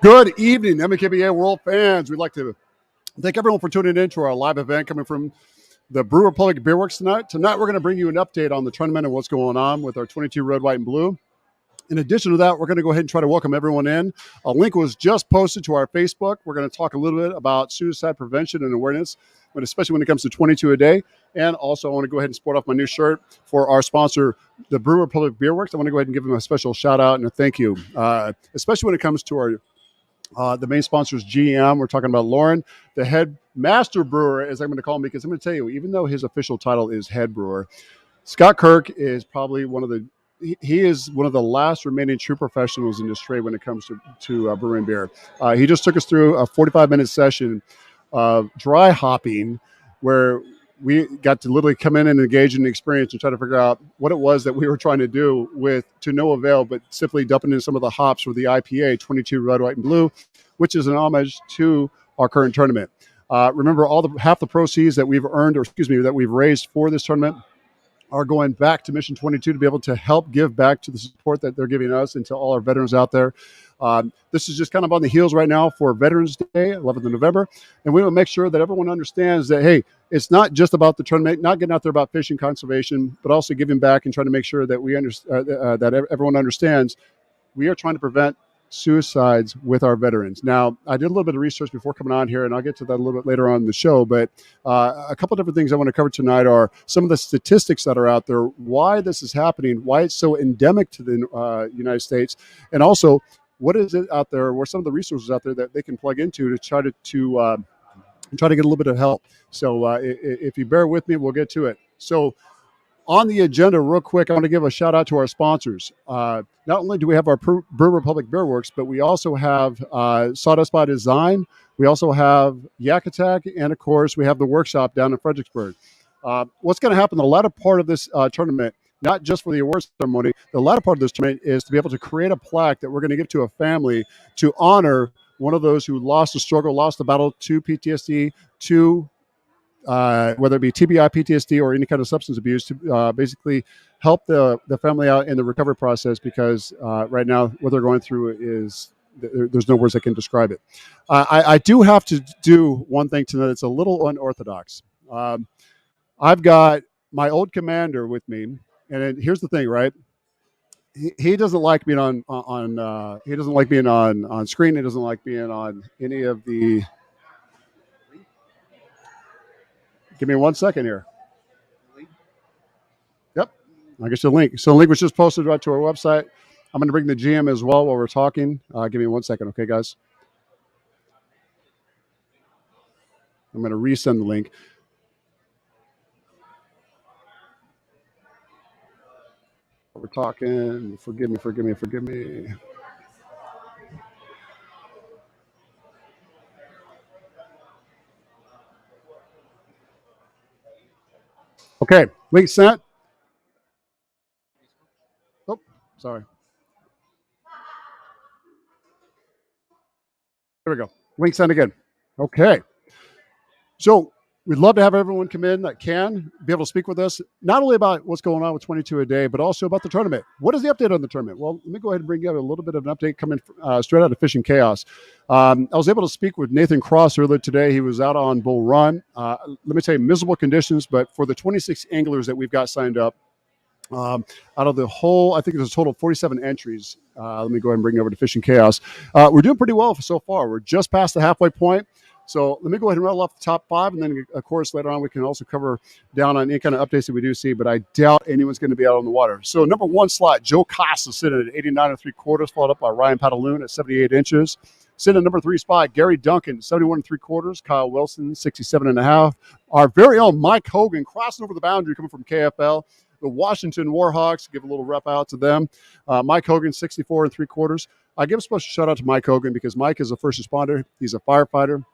Good evening, MKBA World fans. We'd like to thank everyone for tuning in to our live event coming from the Brew Republic Beer Works tonight. Tonight, we're going to bring you an update on the tournament and what's going on with our 22 Red, White, and Blue. In addition to that, we're going to go ahead and try to welcome everyone in. A link was just posted to our Facebook. We're going to talk a little bit about suicide prevention and awareness, but especially when it comes to 22 a day. And also, I want to go ahead and sport off my new shirt for our sponsor, the Brew Republic Beer Works. I want to go ahead and give them a special shout out and a thank you, especially when it comes to our the main sponsor is GM. We're talking about Lauren, the head master brewer, as I'm going to call him, because I'm going to tell you, even though his official title is head brewer, Scott Kirk is probably one of the last remaining true professionals in this trade when it comes to brewing beer. He just took us through a 45-minute session of dry hopping where we got to literally come in and engage in the experience and try to figure out what it was that we were trying to do to no avail, but simply dumping in some of the hops for the IPA 22 Red, White, and Blue, which is an homage to our current tournament. Remember, half the proceeds that we've earned, that we've raised for this tournament are going back to Mission 22 to be able to help give back to the support that they're giving us and to all our veterans out there. This is just kind of on the heels right now for Veterans Day, 11th of November. And we will make sure that everyone understands that, hey, it's not just about the tournament, not getting out there about fishing conservation, but also giving back and trying to make sure that that everyone understands we are trying to prevent suicides with our veterans. Now, I did a little bit of research before coming on here, and I'll get to that a little bit later on in the show, but a couple of different things I want to cover tonight are some of the statistics that are out there, why this is happening, why it's so endemic to the United States, and also what is it out there, what are some of the resources out there that they can plug into to try to get a little bit of help. So if you bear with me, we'll get to it. So on the agenda, real quick, I want to give a shout out to our sponsors. Not only do we have our Brew Republic Beer Works, but we also have Sawdust by Design. We also have Yak Attack, and of course, we have the workshop down in Fredericksburg. What's going to happen in the latter part of this tournament, not just for the awards ceremony, the latter part of this tournament is to be able to create a plaque that we're going to give to a family to honor one of those who lost the struggle, lost the battle to PTSD, to whether it be TBI, PTSD, or any kind of substance abuse, to basically help the family out in the recovery process, because right now what they're going through is there's no words that can describe it. I do have to do one thing tonight that's a little unorthodox. I've got my old commander with me, and here's the thing, right? He doesn't like being on he doesn't like being on screen. He doesn't like being on any of the. Give me 1 second here. Yep, I guess the link. So the link was just posted right to our website. I'm going to bring the GM as well while we're talking. Give me 1 second, okay, guys? I'm going to resend the link. We're talking. Forgive me. Okay, link sent. Oh, sorry. There we go. Link sent again. Okay. So we'd love to have everyone come in that can be able to speak with us, not only about what's going on with 22 a day, but also about the tournament. What is the update on the tournament? Well, let me go ahead and bring you a little bit of an update coming straight out of Fishing Chaos. I was able to speak with Nathan Cross earlier today. He was out on Bull Run. Let me tell you, miserable conditions, but for the 26 anglers that we've got signed up, out of the whole, I think there's a total of 47 entries. Let me go ahead and bring you over to Fishing Chaos. We're doing pretty well so far. We're just past the halfway point. So let me go ahead and rattle off the top five, and then, of course, later on we can also cover down on any kind of updates that we do see, but I doubt anyone's going to be out on the water. So number one slot, Joe Costa sitting at 89 3/4, followed up by Ryan Pataloon at 78 inches. Sitting at number 3 spot, Gary Duncan, 71 3/4, Kyle Wilson, 67.5. Our very own Mike Hogan crossing over the boundary coming from KFL. The Washington Warhawks, give a little rep out to them. Mike Hogan, 64 3/4. I give a special shout out to Mike Hogan because Mike is a first responder. He's a firefighter.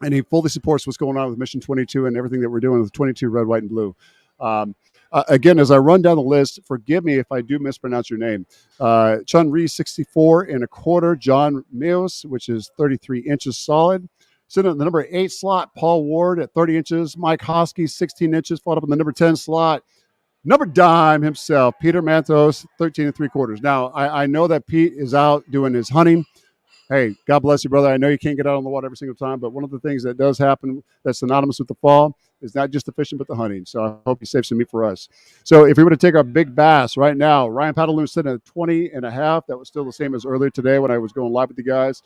And he fully supports what's going on with Mission 22 and everything that we're doing with 22 Red, White, and Blue. Again, as I run down the list, forgive me if I do mispronounce your name. Chun Ree, 64 1/4. John Meos, which is 33 inches solid. Sitting at the number 8 slot, Paul Ward at 30 inches. Mike Hosky, 16 inches. Followed up in the number 10 slot, number dime himself, Peter Mantos, 13 3/4. Now, I know that Pete is out doing his hunting. Hey, God bless you, brother. I know you can't get out on the water every single time, but one of the things that does happen that's synonymous with the fall is not just the fishing, but the hunting. So I hope you save some meat for us. So if we were to take our big bass right now, Ryan Paddleloon sitting at 20 and a half. That was still the same as earlier today when I was going live with you guys.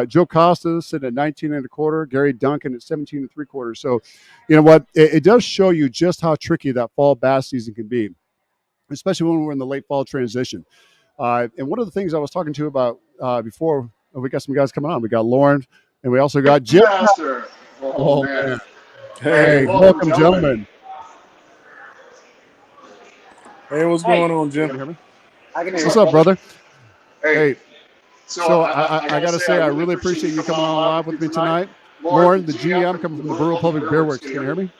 Joe Costa sitting at 19 and a quarter. Gary Duncan at 17 and three quarters. So, you know what? It does show you just how tricky that fall bass season can be, especially when we're in the late fall transition. And one of the things I was talking to you about before, we got some guys coming on. We got Lauren, and we also got Jim. Master. Oh, Oh man. man! Hey, Hey, welcome, welcome, gentlemen. gentlemen. Hey, what's Hey, going on, Can Jim? you hear me? I can hear What's you. up, brother? Hey, Hey, so so I I got to got to say, I say, I really really appreciate you appreciate you coming coming on on live live with me with me tonight. tonight. Lauren, the Lauren, the GM GM, from coming the from the Brewer Brewer Public Public Beer Beer Works. Works. Can you Can hear you me? hear me?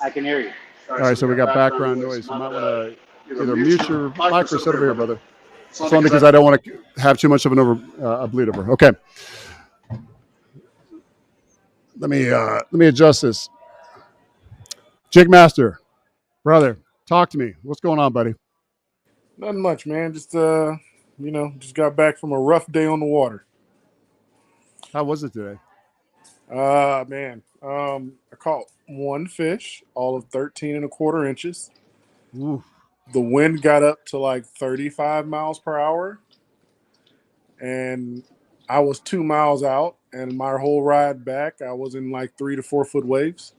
I can hear you. All All right, right, so we so we got got background background noise. noise. You You might might want want to to either either mute mute your your mic mic or or sit sit over over here, here, brother. brother. It's It's only only because because I. I don't want to have too much of a bleed over. Okay, let me adjust this. Jig Master, brother, talk to me. What's going on, buddy? Nothing much, man. Just got back from a rough day on the water. How was it today? Man. I caught one fish, all of 13 and a quarter inches. Ooh, The wind got up to like 35 miles per hour, and I was 2 miles out, and my whole ride back, I was in like 3 to 4 foot waves.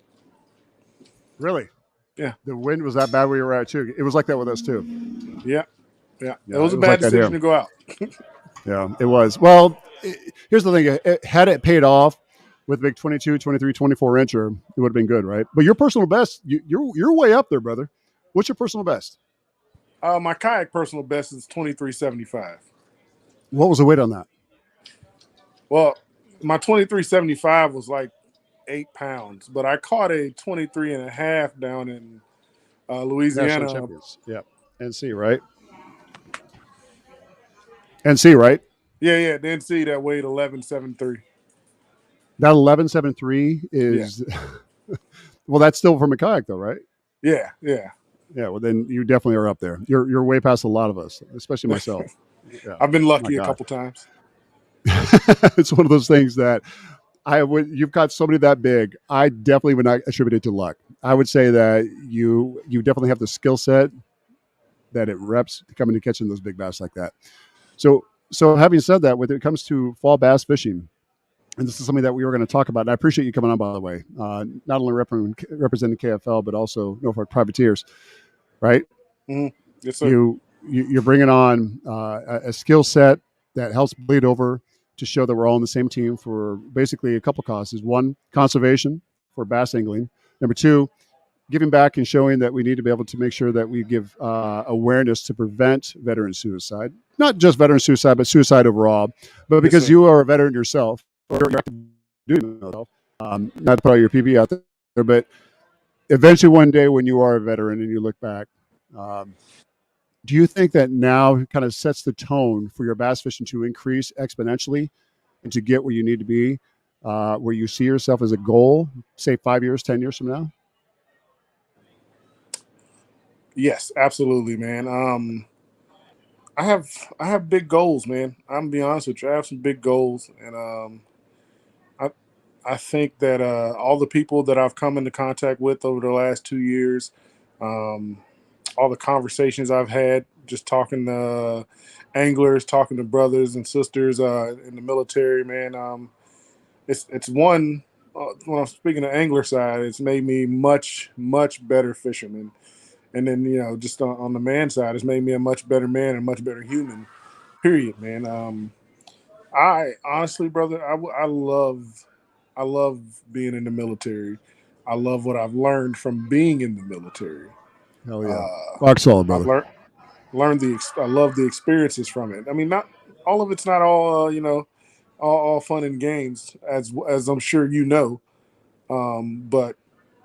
really? Yeah, The wind was that bad where you were at too. It was like that with us too. yeah, yeah. It Yeah, was it a was bad like that decision here. to go out. Yeah, it was. Well, here's the thing. Had it paid off with big 22, 23, 24 incher, it would have been good, right? But your personal best, you're way up there, brother. What's your personal best? My kayak personal best is 23.75. What was the weight on that? Well, my 23.75 was like 8 pounds, but I caught a 23 and a half down in National Louisiana. champions. Yeah. NC, right? NC, right? Yeah, didn't see that weighed 11.73. That 11.73 Yeah, is, well, that's still from a kayak, though, right? yeah. Yeah. Well, then you definitely are up there. You're way past a lot of us, especially myself. Yeah. I've been My lucky a God. couple times. It's one of those things that I would. You've got somebody that big. I definitely would not attribute it to luck. I would say that you definitely have the skill set that it reps to come into catching those big bass like that. So having said that, when it comes to fall bass fishing, and this is something that we were going to talk about, and I appreciate you coming on, by the way. Not only representing KFL, but also Norfolk Privateers, right? Hmm. Yes, sir. You're bringing on a skill set that helps bleed over to show that we're all on the same team for basically a couple causes. One, conservation for bass angling. Number two, giving back and showing that we need to be able to make sure that we give awareness to prevent veteran suicide. Not just veteran suicide, but suicide overall. But Yes, because sir. you are a veteran yourself, or you're active duty yourself, not to put all your PPE out there, but eventually one day when you are a veteran and you look back, um, do you think that now kind of sets the tone for your bass fishing to increase exponentially and to get where you need to be, where you see yourself as a goal, say 5 years, 10 years from now? Yes, absolutely, man. I have I have big goals, man. I'm gonna be honest with you. I have some big goals, and I I think that all the people that I've come into contact with over the last 2 years, um, all the conversations I've had, just talking to anglers, talking to brothers and sisters in the military, man. It's one. When I'm speaking to angler side, it's made me much better fisherman, and then just on the man side, it's made me a much better man and much better human. Period, man. I honestly, brother, I love being in the military. I love what I've learned from being in the military. Hell yeah. Uh, Rock solid, I've brother. learned I love the experiences from it. I mean, not all of it's not all all fun and games, as I'm sure you know. But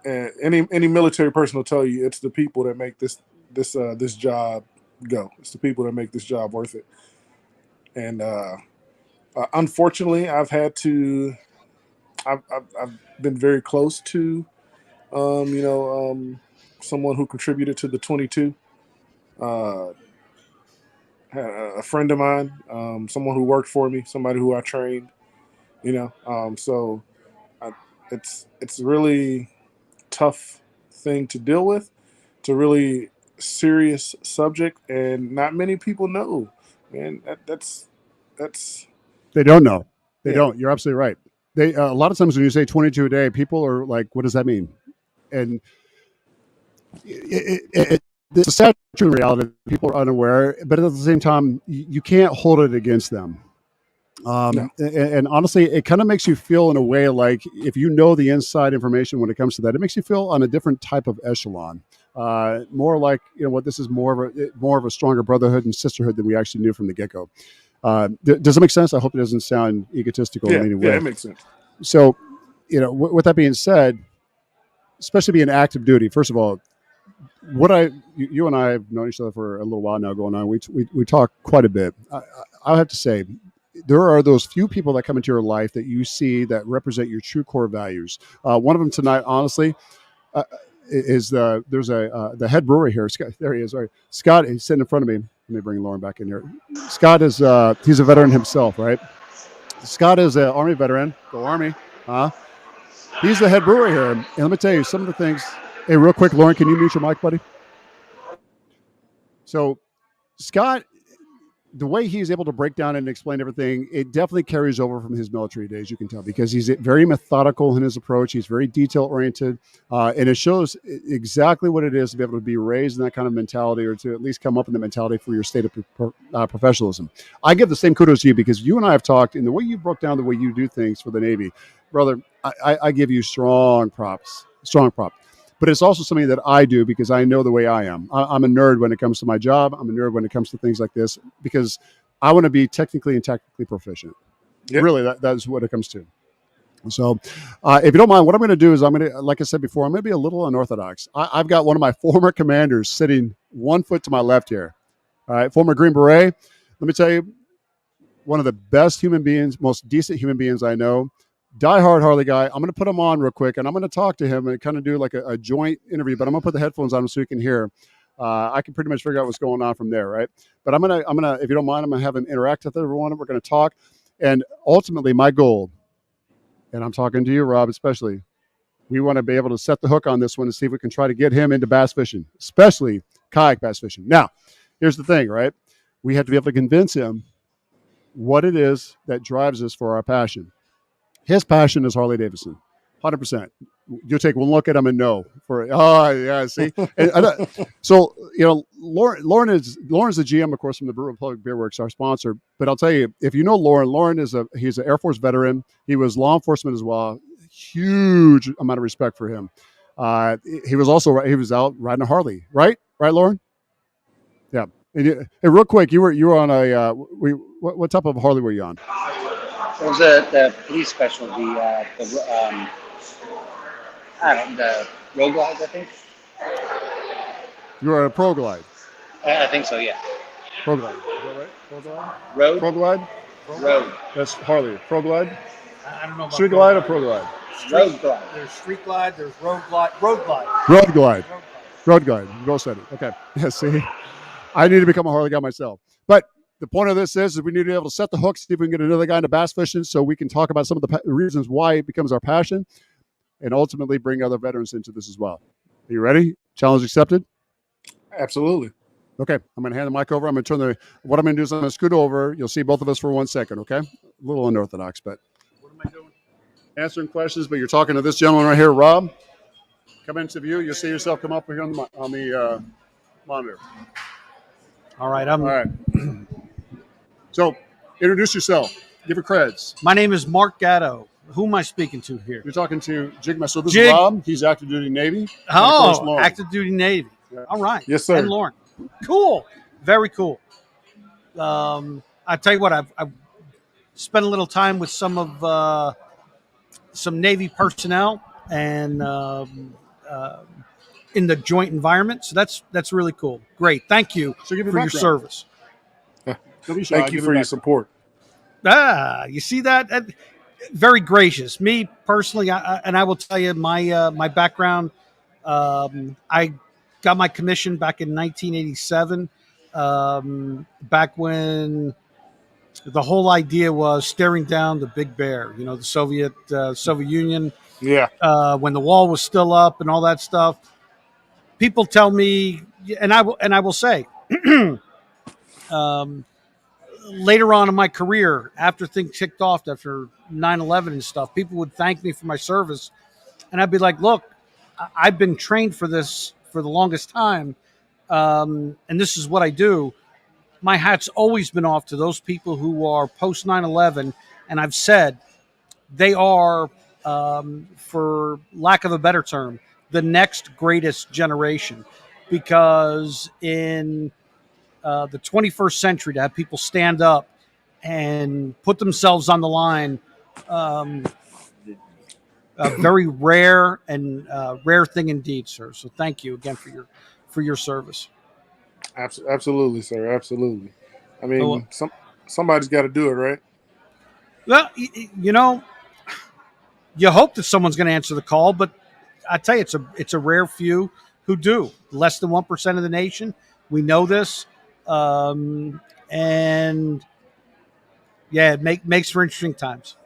any military person will tell you it's the people that make this job go. It's the people that make this job worth it. And unfortunately, I've been very close to um, you know um, someone who contributed to the 22. Uh, a friend of mine, someone who worked for me, somebody who I trained. So I, it's really tough thing to deal with. It's a really serious subject, and not many people know. Man, that's They don't know. They yeah, don't. You're absolutely right. They a lot of times when you say 22 a day, people are like, "What does that mean?" And it's a sad truth reality. People are unaware, but at the same time, you can't hold it against them. no, And honestly, it kind of makes you feel in a way like if you know the inside information when it comes to that, it makes you feel on a different type of echelon. More like what this is more of a stronger brotherhood and sisterhood than we actually knew from the get go. Does it make sense? I hope it doesn't sound egotistical in any yeah, way. it makes sense. So, with that being said, especially being active duty, first of all, you and I have known each other for a little while now going on. We talk quite a bit. I have to say, there are those few people that come into your life that you see that represent your true core values. One of them tonight, honestly, uh, is the head brewer here. Scott, there he is. Right, Scott is sitting in front of me. Let me bring Lauren back in here. Scott is he's a veteran himself, right? Scott is an Army veteran. Go Army, huh? He's the head brewer here, and let me tell you some of the things. Hey, real quick, Lauren, can you mute your mic, buddy? So, Scott, the way he's able to break down and explain everything, it definitely carries over from his military days, you can tell, because he's very methodical in his approach. He's very detail oriented, and it shows exactly what it is to be able to be raised in that kind of mentality, or to at least come up in the mentality for your state of professionalism. I give the same kudos to you because you and I have talked, and the way you broke down the way you do things for the Navy, brother, I give you strong props, strong props. But it's also something that I do because I know the way I am. I'm a nerd when it comes to my job. I'm a nerd when it comes to things like this because I want to be technically and tactically proficient. Yep. Really, that's what it comes to. So, if you don't mind, what I'm going to do is like I said before, I'm going to be a little unorthodox. I've got one of my former commanders sitting 1 foot to my left here. All right, former Green Beret. Let me tell you, one of the best human beings, most decent human beings I know. Diehard Harley guy. I'm going to put him on real quick, and I'm going to talk to him and kind of do like a joint interview. But I'm going to put the headphones on so you can hear. I can pretty much figure out what's going on from there, right? But I'm gonna, if you don't mind, I'm gonna have him interact with everyone. We're going to talk, and ultimately, my goal, and I'm talking to you, Rob, especially, we want to be able to set the hook on this one and see if we can try to get him into bass fishing, especially kayak bass fishing. Now, here's the thing, right? We have to be able to convince him what it is that drives us for our passion. His passion is Harley Davidson, 100%. You'll take one look at him and know. Yeah, see. So Lauren's the GM, of course, from the Brewer Republic Beer Works, our sponsor. But I'll tell you, if you know Lauren he's an Air Force veteran. He was law enforcement as well. Huge amount of respect for him. He was out riding a Harley, right? Right, Lauren? Yeah. And real quick, you were on what type of Harley were you on? It was the police special, I don't know, the road glides, I think. You were on a Pro Glide. I think so, yeah. Pro Glide. Is that right? Pro Glide? Road? Pro Glide? Road. That's Harley. Pro Glide? I don't know about Street Glide or Pro Glide? Road glide. There's street glide, there's road glide. Road glide. Road Glide. Road Glide. You both said it. Okay. Yeah, see? I need to become a Harley guy myself. But the point of this is we need to be able to set the hooks, see if we can get another guy into bass fishing so we can talk about some of the reasons why it becomes our passion and ultimately bring other veterans into this as well. Are you ready? Challenge accepted? Absolutely. Okay. I'm going to hand the mic over. What I'm going to do is I'm going to scoot over. You'll see both of us for 1 second, okay? A little unorthodox, but what am I doing? Answering questions, but you're talking to this gentleman right here, Rob. Come into view. You'll see yourself come up here on the monitor. All right. All right. So, introduce yourself. Give your creds. My name is Mark Gatto. Who am I speaking to here? You're talking to Jig. So this Jig. is Rob. He's active duty Navy. Oh, active duty Navy. Yeah. All right. Yes, sir. And Lauren. Cool. Very cool. I tell you what, I've spent a little time with some Navy personnel and in the joint environment. So that's really cool. Great. Thank you So give for your service. Thank you for your support. You see that? Very gracious. Me personally, I will tell you my background. I got my commission back in 1987. back when the whole idea was staring down the big bear. You know, the Soviet Union, Yeah. when the wall was still up and all that stuff. People tell me, and I will say, um, later on in my career, after things kicked off, after 9/11 and stuff, people would thank me for my service, and I'd be like, "Look, I've been trained for this for the longest time, and this is what I do." My hat's always been off to those people who are post 9/11, and I've said they are, for lack of a better term, the next greatest generation, because in the 21st century, to have people stand up and put themselves on the line, um, a very rare and rare thing indeed, sir. So thank you again for your service. Absolutely, sir. Absolutely. I So, mean, somebody's got to do it, right? well, you know, you hope that someone's going to answer the call, but I tell you, it's a rare few who do. Less than 1% of the nation. We know this, and yeah, it makes for interesting times.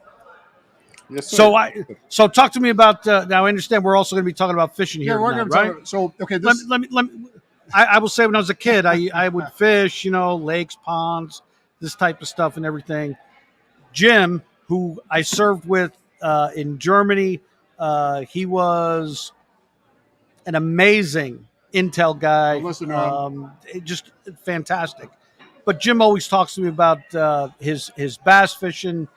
Yes, sir. So talk to me about. Now I understand we're also going to be talking about fishing Yeah, here we're tonight, going to right? talk. So, okay, Let, this. let me. I will say when I was a kid, I would fish, you know, lakes, ponds, this type of stuff, and everything. Jim, who I served with in Germany, he was an amazing intel guy, I'm listening to him. just fantastic. But Jim always talks to me about his bass fishing.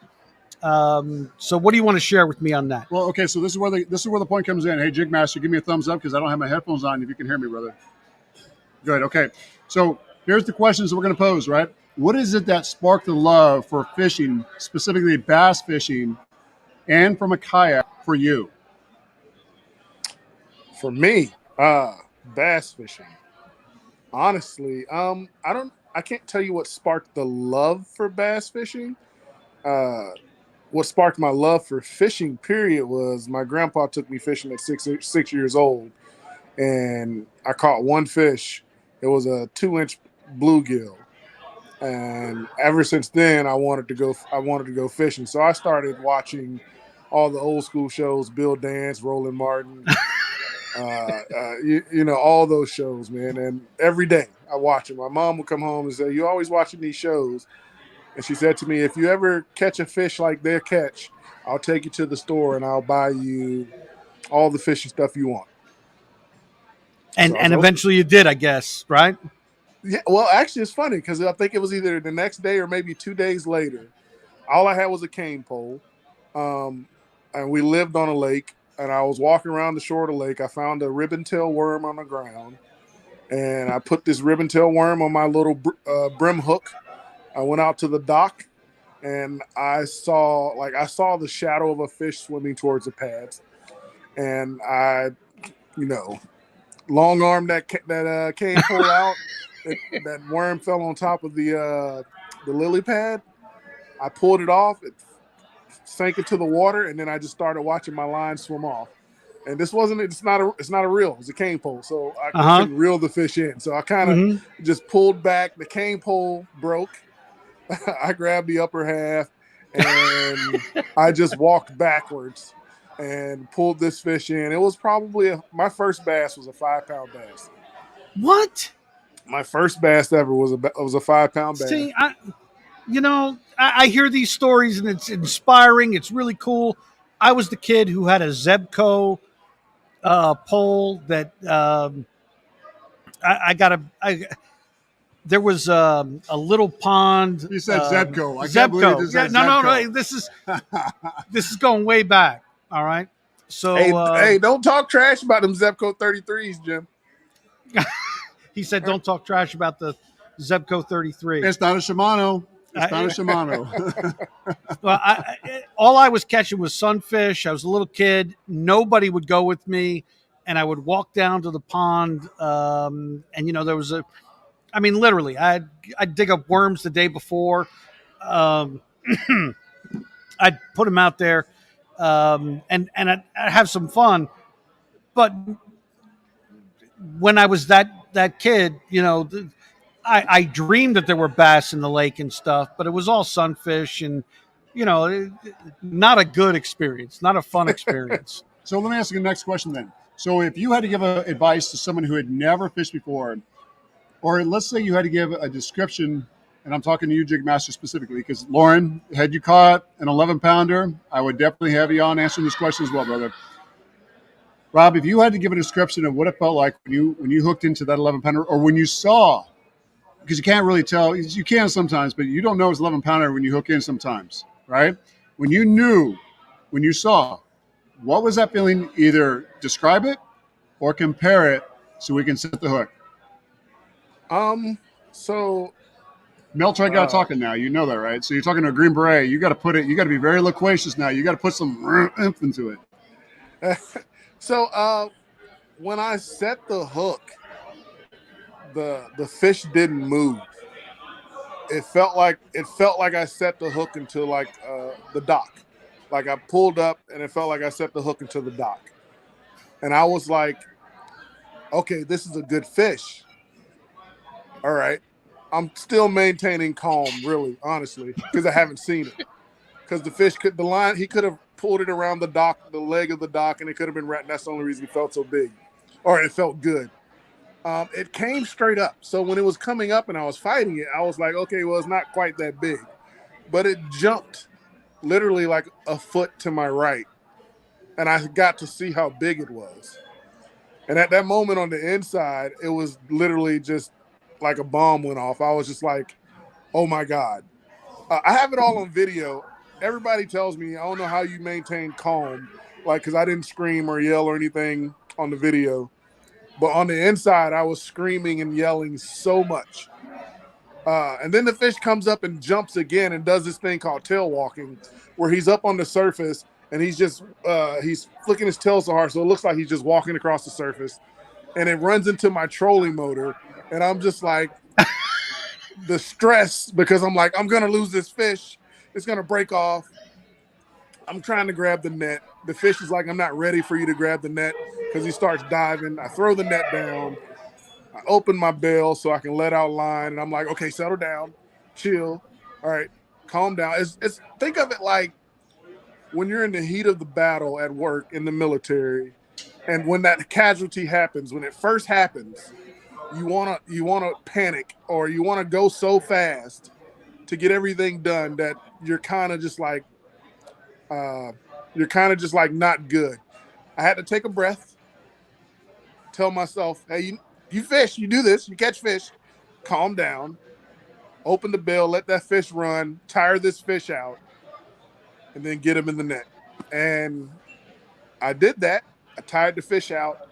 So, what do you want to share with me on that? Well, okay, so this is where the point comes in. Hey, Jigmaster, give me a thumbs up because I don't have my headphones on. If you can hear me, brother. Good. Okay. So here's the questions that we're going to pose. Right. What is it that sparked the love for fishing, specifically bass fishing, and from a kayak for you? For me, bass fishing. Honestly, I can't tell you what sparked the love for bass fishing. Uh, what sparked my love for fishing, period, was my grandpa took me fishing at 6 years old, and I caught one fish. It was a 2-inch bluegill, and ever since then, I wanted to go. I wanted to go fishing, so I started watching all the old school shows: Bill Dance, Roland Martin, you know, all those shows, man. And every day I watch them. My mom would come home and say, "You always watching these shows?" And she said to me, "If you ever catch a fish like their catch, I'll take you to the store and I'll buy you all the fishing stuff you want." So I And said, "Okay." eventually you did, I guess, right? Yeah. Well, actually, it's funny because I think it was either the next day or maybe 2 days later. All I had was a cane pole, um, and we lived on a lake. And I was walking around the shore of the lake. I found a ribbon tail worm on the ground, and I put this ribbon tail worm on my little brim hook. I went out to the dock, and I saw the shadow of a fish swimming towards the pads, and I, you know, long arm that cane pole out. That worm fell on top of the lily pad. I pulled it off. It sank into the water, and then I just started watching my line swim off. And this wasn't. It's not a reel. It's a cane pole, so Uh I huh. couldn't reel the fish in. So I kind of Mm-hmm. just pulled back. The cane pole broke. I grabbed the upper half, and I just walked backwards and pulled this fish in. It was probably my first bass was a 5-pound bass. What? My first bass ever was a 5-pound bass. See, I hear these stories and it's inspiring. It's really cool. I was the kid who had a Zebco pole that I got there was a little pond. You said Zebco. I can't believe you Zebco. just Yeah, said no. Zebco. This is going way back. All right. Hey, So hey, don't talk trash about them Zepco 33s, Jim. he said, "Don't talk trash about the Zebco 33." It's not a Shimano. It's not a I, Shimano. well, all I was catching was sunfish. I was a little kid. Nobody would go with me, and I would walk down to the pond. And there was I mean, literally, I'd dig up worms the day before. Um, I'd put them out there, and I'd have some fun. But when I was that kid, I dreamed that there were bass in the lake and stuff, but it was all sunfish and, not a good experience, not a fun experience. So let me ask you the next question then. So if you had to give advice to someone who had never fished before, or let's say you had to give a description, and I'm talking to you, Jigmaster, specifically, because Lauren, had you caught an 11-pounder, I would definitely have you on answering this question as well, brother. Rob, if you had to give a description of what it felt like when you hooked into that 11-pounder, or when you saw, because you can't really tell, you can sometimes, but you don't know it's 11-pounder when you hook in sometimes, right? When you knew, when you saw, what was that feeling? Either describe it or compare it so we can set the hook. So Melter, I got talking now. You know that, right? So you're talking to a Green Beret. You got to be very loquacious now. You got to put some oomph into it. So when I set the hook, the fish didn't move. It felt like I set the hook into like the dock. Like I pulled up and it felt like I set the hook into the dock. And I was like, okay, this is a good fish. All right. I'm still maintaining calm, really, honestly, because I haven't seen it. Because the line, he could have pulled it around the dock, the leg of the dock, and it could have been right. And that's the only reason it felt so big, or it felt good. It came straight up. So when it was coming up and I was fighting it, I was like, okay, well, it's not quite that big. But it jumped literally like a foot to my right. And I got to see how big it was. And at that moment on the inside, it was literally just like a bomb went off. I was just like, oh my God. I have it all on video. Everybody tells me, I don't know how you maintain calm, like, because I didn't scream or yell or anything on the video. But on the inside, I was screaming and yelling so much. And then the fish comes up and jumps again and does this thing called tail walking, where he's up on the surface and he's flicking his tail so hard, so it looks like he's just walking across the surface. And it runs into my trolling motor, and I'm just like, the stress, because I'm like, I'm going to lose this fish. It's going to break off. I'm trying to grab the net. The fish is like, I'm not ready for you to grab the net, because he starts diving. I throw the net down. I open my bail so I can let out line. And I'm like, okay, settle down, chill. All right, calm down. It's think of it like when you're in the heat of the battle at work in the military, and when that casualty happens, when it first happens, you wanna panic, or you wanna go so fast to get everything done that you're kind of just like not good. I had to take a breath, tell myself, hey, you fish, you do this, you catch fish, calm down, open the bill, let that fish run, tire this fish out, and then get him in the net. And I did that. I tired the fish out.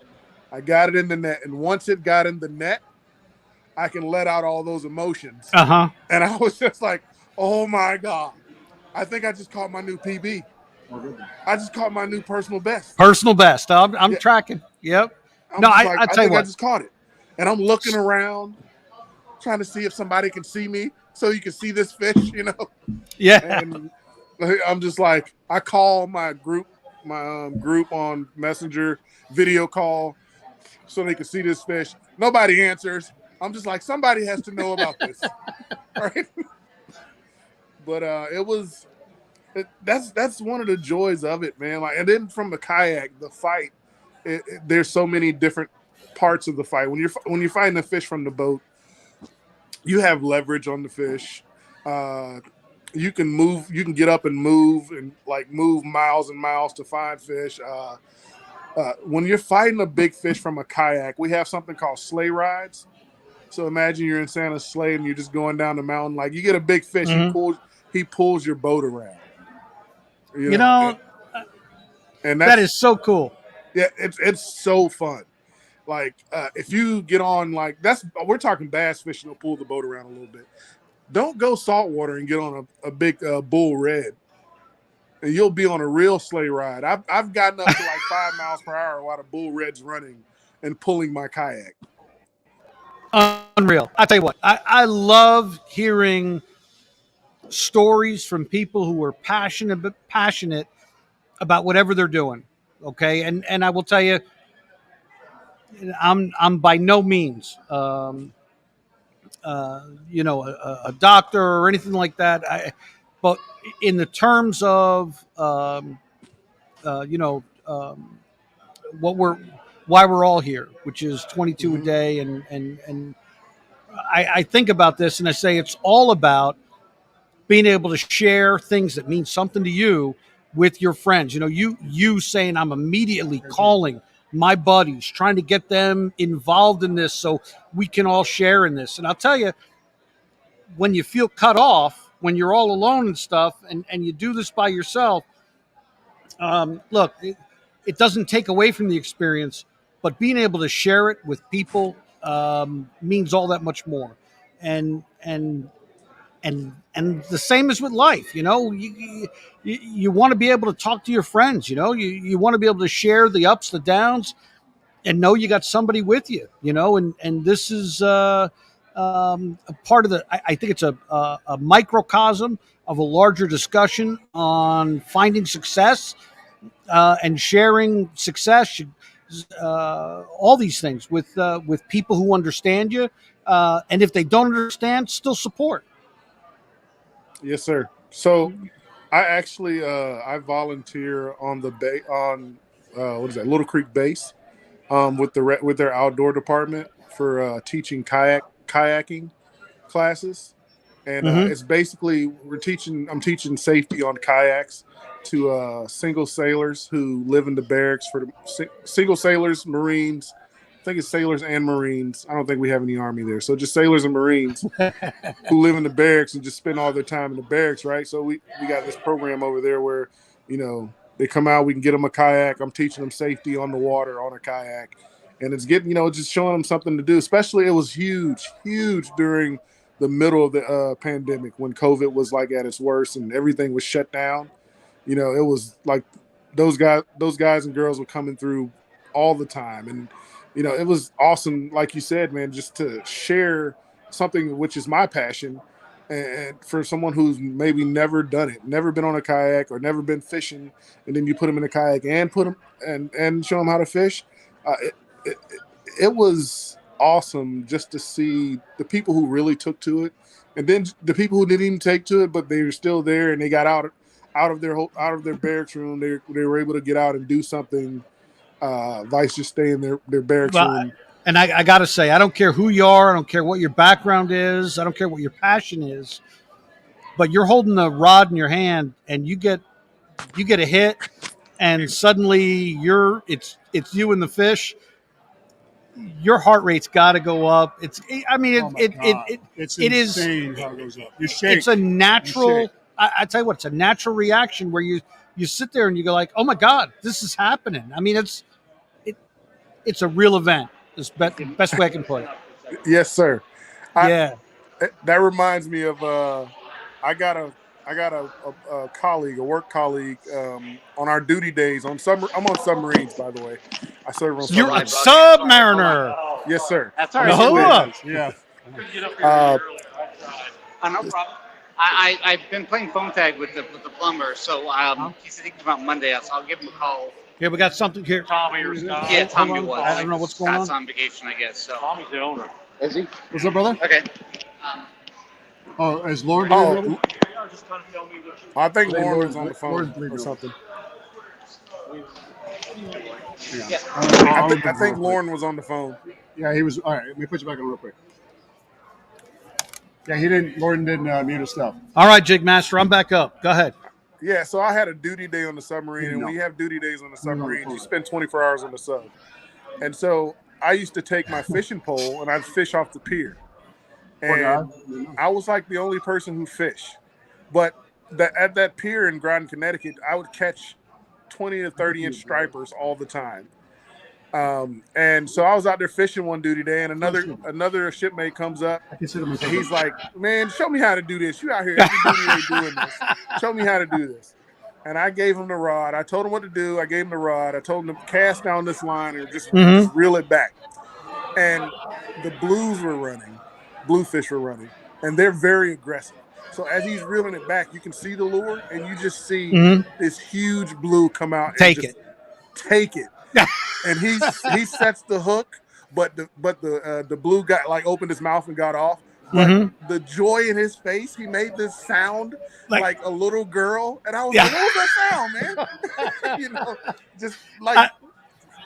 I got it in the net. And once it got in the net, I can let out all those emotions. Uh-huh. And I was just like, oh my God. I think I just caught my new PB. I just caught my new personal best. Personal best. I'm tracking. Yep. I tell you what. I just caught it. And I'm looking around, trying to see if somebody can see me so you can see this fish, Yeah. And I'm just like, I call my group on Messenger, video call, so they can see this fish. Nobody answers. I'm just like, somebody has to know about this. Right? But that's one of the joys of it, man. Like, and then from the kayak, the fight, there's so many different parts of the fight. When you're fighting a fish from the boat, you have leverage on the fish. You can move, you can get up and move miles and miles to find fish. When you're fighting a big fish from a kayak, we have something called sleigh rides. So imagine you're in Santa's sleigh and you're just going down the mountain. Like, you get a big fish, he pulls your boat around. And that is so cool. Yeah, it's so fun. Like, if you get on, like, we're talking bass fishing, will pull the boat around a little bit. Don't go saltwater and get on a big bull red, and you'll be on a real sleigh ride. I've gotten up to like 5 miles per hour while the bull red's running and pulling my kayak. Unreal. I tell you what, I love hearing stories from people who are passionate about whatever they're doing. Okay, and I will tell you, I'm by no means a doctor or anything like that. But in the terms of what why we're all here, which is 22 a day, and I think about this and I say it's all about being able to share things that mean something to you with your friends. You saying I'm immediately calling my buddies, trying to get them involved in this so we can all share in this. And I'll tell you, when you feel cut off, when you're all alone and stuff, and you do this by yourself, look, it doesn't take away from the experience, but being able to share it with people means all that much more. And the same is with life. You want to be able to talk to your friends. You want to be able to share the ups, the downs, and know you got somebody with you. And this is a part of I think it's a microcosm of a larger discussion on finding success and sharing success. All these things with people who understand you, and if they don't understand, still support. Yes, sir. So I actually I volunteer on the on what is that, Little Creek Base, with with their outdoor department for teaching kayaking classes, and it's basically I'm teaching safety on kayaks to single sailors who live in the barracks, for the single sailors, Marines. I think it's sailors and Marines. I don't think we have any Army there, so just sailors and Marines who live in the barracks and just spend all their time in the barracks, right? So we got this program over there where they come out, we can get them a kayak. I'm teaching them safety on the water on a kayak, and it's getting just showing them something to do. Especially, it was huge during the middle of the pandemic when COVID was like at its worst and everything was shut down. It was like those guys and girls were coming through all the time, and it was awesome, like you said, man, just to share something which is my passion, and for someone who's maybe never done it, never been on a kayak or never been fishing, and then you put them in a kayak and put them and show them how to fish. It was awesome just to see the people who really took to it, and then the people who didn't even take to it, but they were still there and they got out of their barracks room. They were able to get out and do something. Vice just stay in their barracks room. And I got to say, I don't care who you are. I don't care what your background is. I don't care what your passion is. But you're holding the rod in your hand, and you get a hit, and suddenly it's you and the fish. Your heart rate's got to go up. It's insane how it goes up. You shake. It's a natural. I tell you what, it's a natural reaction where you sit there and you go like, oh my God, this is happening. I mean, it's a real event. It's the best way I can put it. Yes, sir. Yeah. That reminds me of I got a colleague, a work colleague, on our duty days I'm on submarines, by the way. I serve on submarines. You're a submariner. Yes, sir. That's all right. Yeah. No problem. I've been playing phone tag with the plumber, so he's thinking about Monday, so I'll give him a call. Yeah, we got something here. Tommy or Scott? Yeah, Tommy was. I don't know what's going on. Scott's on vacation, I guess. So Tommy's the owner. is he? What's up, brother? Okay. Is Lauren doing it? Just kind of tell me what you. I think Lauren's on the phone Lauren's or something. Yeah. I think Lauren was on the phone. Yeah, he was. All right, let me put you back on real quick. Yeah, Lauren didn't mute his stuff. All right, Jig Master, I'm back up. Go ahead. Yeah, so I had a duty day on the submarine, and we have duty days on the submarine. You spend 24 hours on the sub. And so I used to take my fishing pole, and I'd fish off the pier. And I was like the only person who fished. But at that pier in Groton, Connecticut, I would catch 20 to 30-inch stripers all the time. And so I was out there fishing one duty day, and another shipmate comes up, and he's like, "Man, show me how to do this. You out here every duty day doing this. Show me how to do this." And I gave him the rod. I told him what to do. I gave him the rod. I told him to cast down this line and just reel it back. And the bluefish were running, and they're very aggressive. So as he's reeling it back, you can see the lure, and you just see this huge blue come out. Take it. And he sets the hook, but the blue got opened his mouth and got off. but Mhm. the joy in his face, he made this sound like a little girl, and I was Yeah. like, "What was that sound, man?" You know, just like I-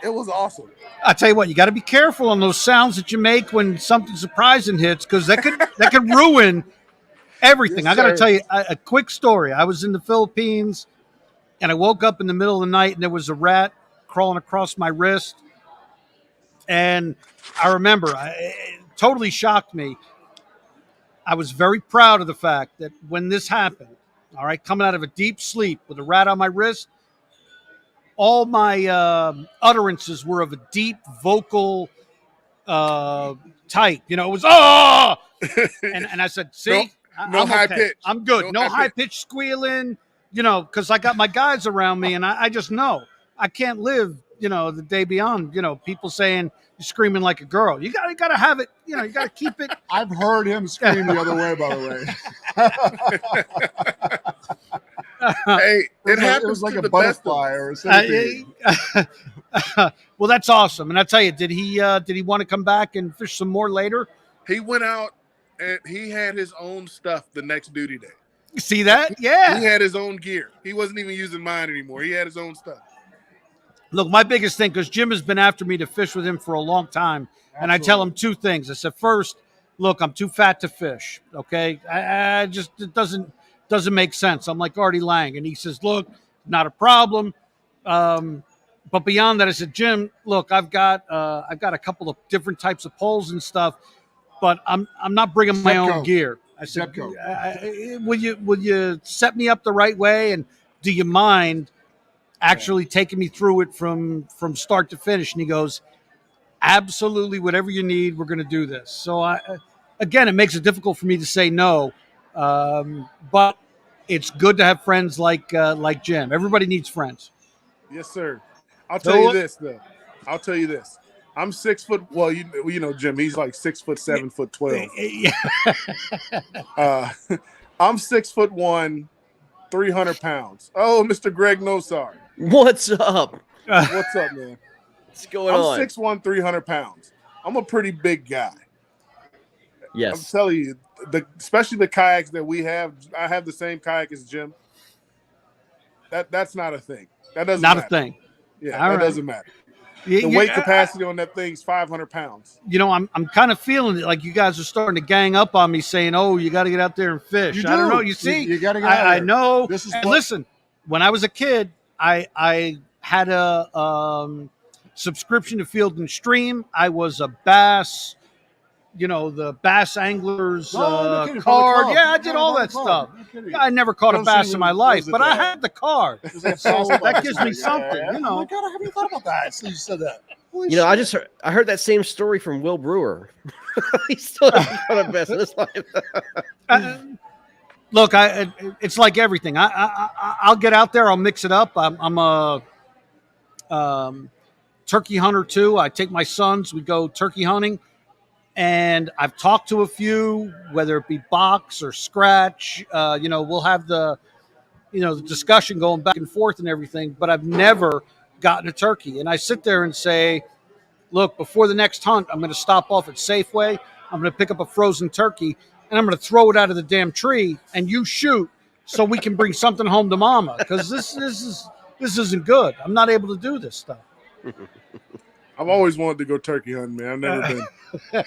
it was awesome. I tell you what, you got to be careful on those sounds that you make when something surprising hits, because that could ruin everything. Yes, I got to sir. tell you a quick story. I was in the Philippines, and I woke up in the middle of the night, and there was a rat crawling across my wrist. And I remember, it totally shocked me. I was very proud of the fact that when this happened, all right, coming out of a deep sleep with a rat on my wrist, all my utterances were of a deep vocal type. You know, it was and I said, No, "See, no I'm high okay. pitch. I'm good. No No high high pitched squealing. You know, because I got my guys around me, and I just know I can't live. You know, the day beyond. You know, people saying you're screaming like a girl. You got to have it. You know, you got to keep it. I've heard him scream the other way, by the way. Hey, it It happens was like to a the best of butterfly us. or a centipede. Well, that's awesome. And I tell you, did he want to come back and fish some more later? He went out and he had his own stuff the next duty day. See that? He Yeah. had his own gear. He wasn't even using mine anymore. He had his own stuff. Look, my biggest thing, because Jim has been after me to fish with him for a long time, and I tell him two things. I said, first, look, I'm too fat to fish. Okay, I just it doesn't make sense. I'm like Artie Lang, and he says, look, not a problem. But beyond that, I said, Jim, look, I've got a couple of different types of poles and stuff, but I'm not bringing my own Zepco. gear. I said, Zepco. will you set me up the right way, and do you mind actually taking me through it from start to finish? And he goes, absolutely, whatever you need, we're going to do this. So again, it makes it difficult for me to say no, but it's good to have friends like Jim. Everybody needs friends. Yes, sir. I'll So tell you what- this, though. I'll tell you this. I'm 6 foot. Well, you know Jim. He's like 6'7", 7'12". Yeah. I'm 6'1", 300 pounds. Oh, Mr. Greg Nosar. What's up? What's up, man? What's going I'm on? 6'1", 300 pounds. I'm a pretty big guy. I'm Yes. telling you, especially the kayaks that we have. I have the same kayak as Jim. That's not a thing. That doesn't Not matter. a thing. Yeah, All that right. doesn't matter. The weight capacity on that thing's 500 pounds. You know, I'm kind of feeling it, like you guys are starting to gang up on me, saying, "Oh, you got to get out there and fish." You I don't do. know. You see, You gotta get out I there. know. This is And what- listen, when I was a kid, I had a subscription to Field and Stream. I was a bass, you know, the Bass Anglers No kidding, for the card. club. Yeah, I did Yeah, all for the that club. stuff. No kidding. I never caught a Don't bass see in my what life, was it, but I had the card. There's like So bass that gives me boxes. something, you Oh know. my God, I haven't even thought about that. So you said that. Holy You know, shit. I heard that same story from Will Brewer. He still hasn't got a best in his life. Look, it's like everything. I'll get out there. I'll mix it up. I'm a turkey hunter too. I take my sons. We go turkey hunting, and I've talked to a few, whether it be box or scratch. You know, we'll have the discussion going back and forth and everything. But I've never gotten a turkey, and I sit there and say, look, before the next hunt, I'm going to stop off at Safeway. I'm going to pick up a frozen turkey, and I'm going to throw it out of the damn tree, and you shoot so we can bring something home to mama, because this isn't good. I'm not able to do this stuff. I've always wanted to go turkey hunting, man. I've never been.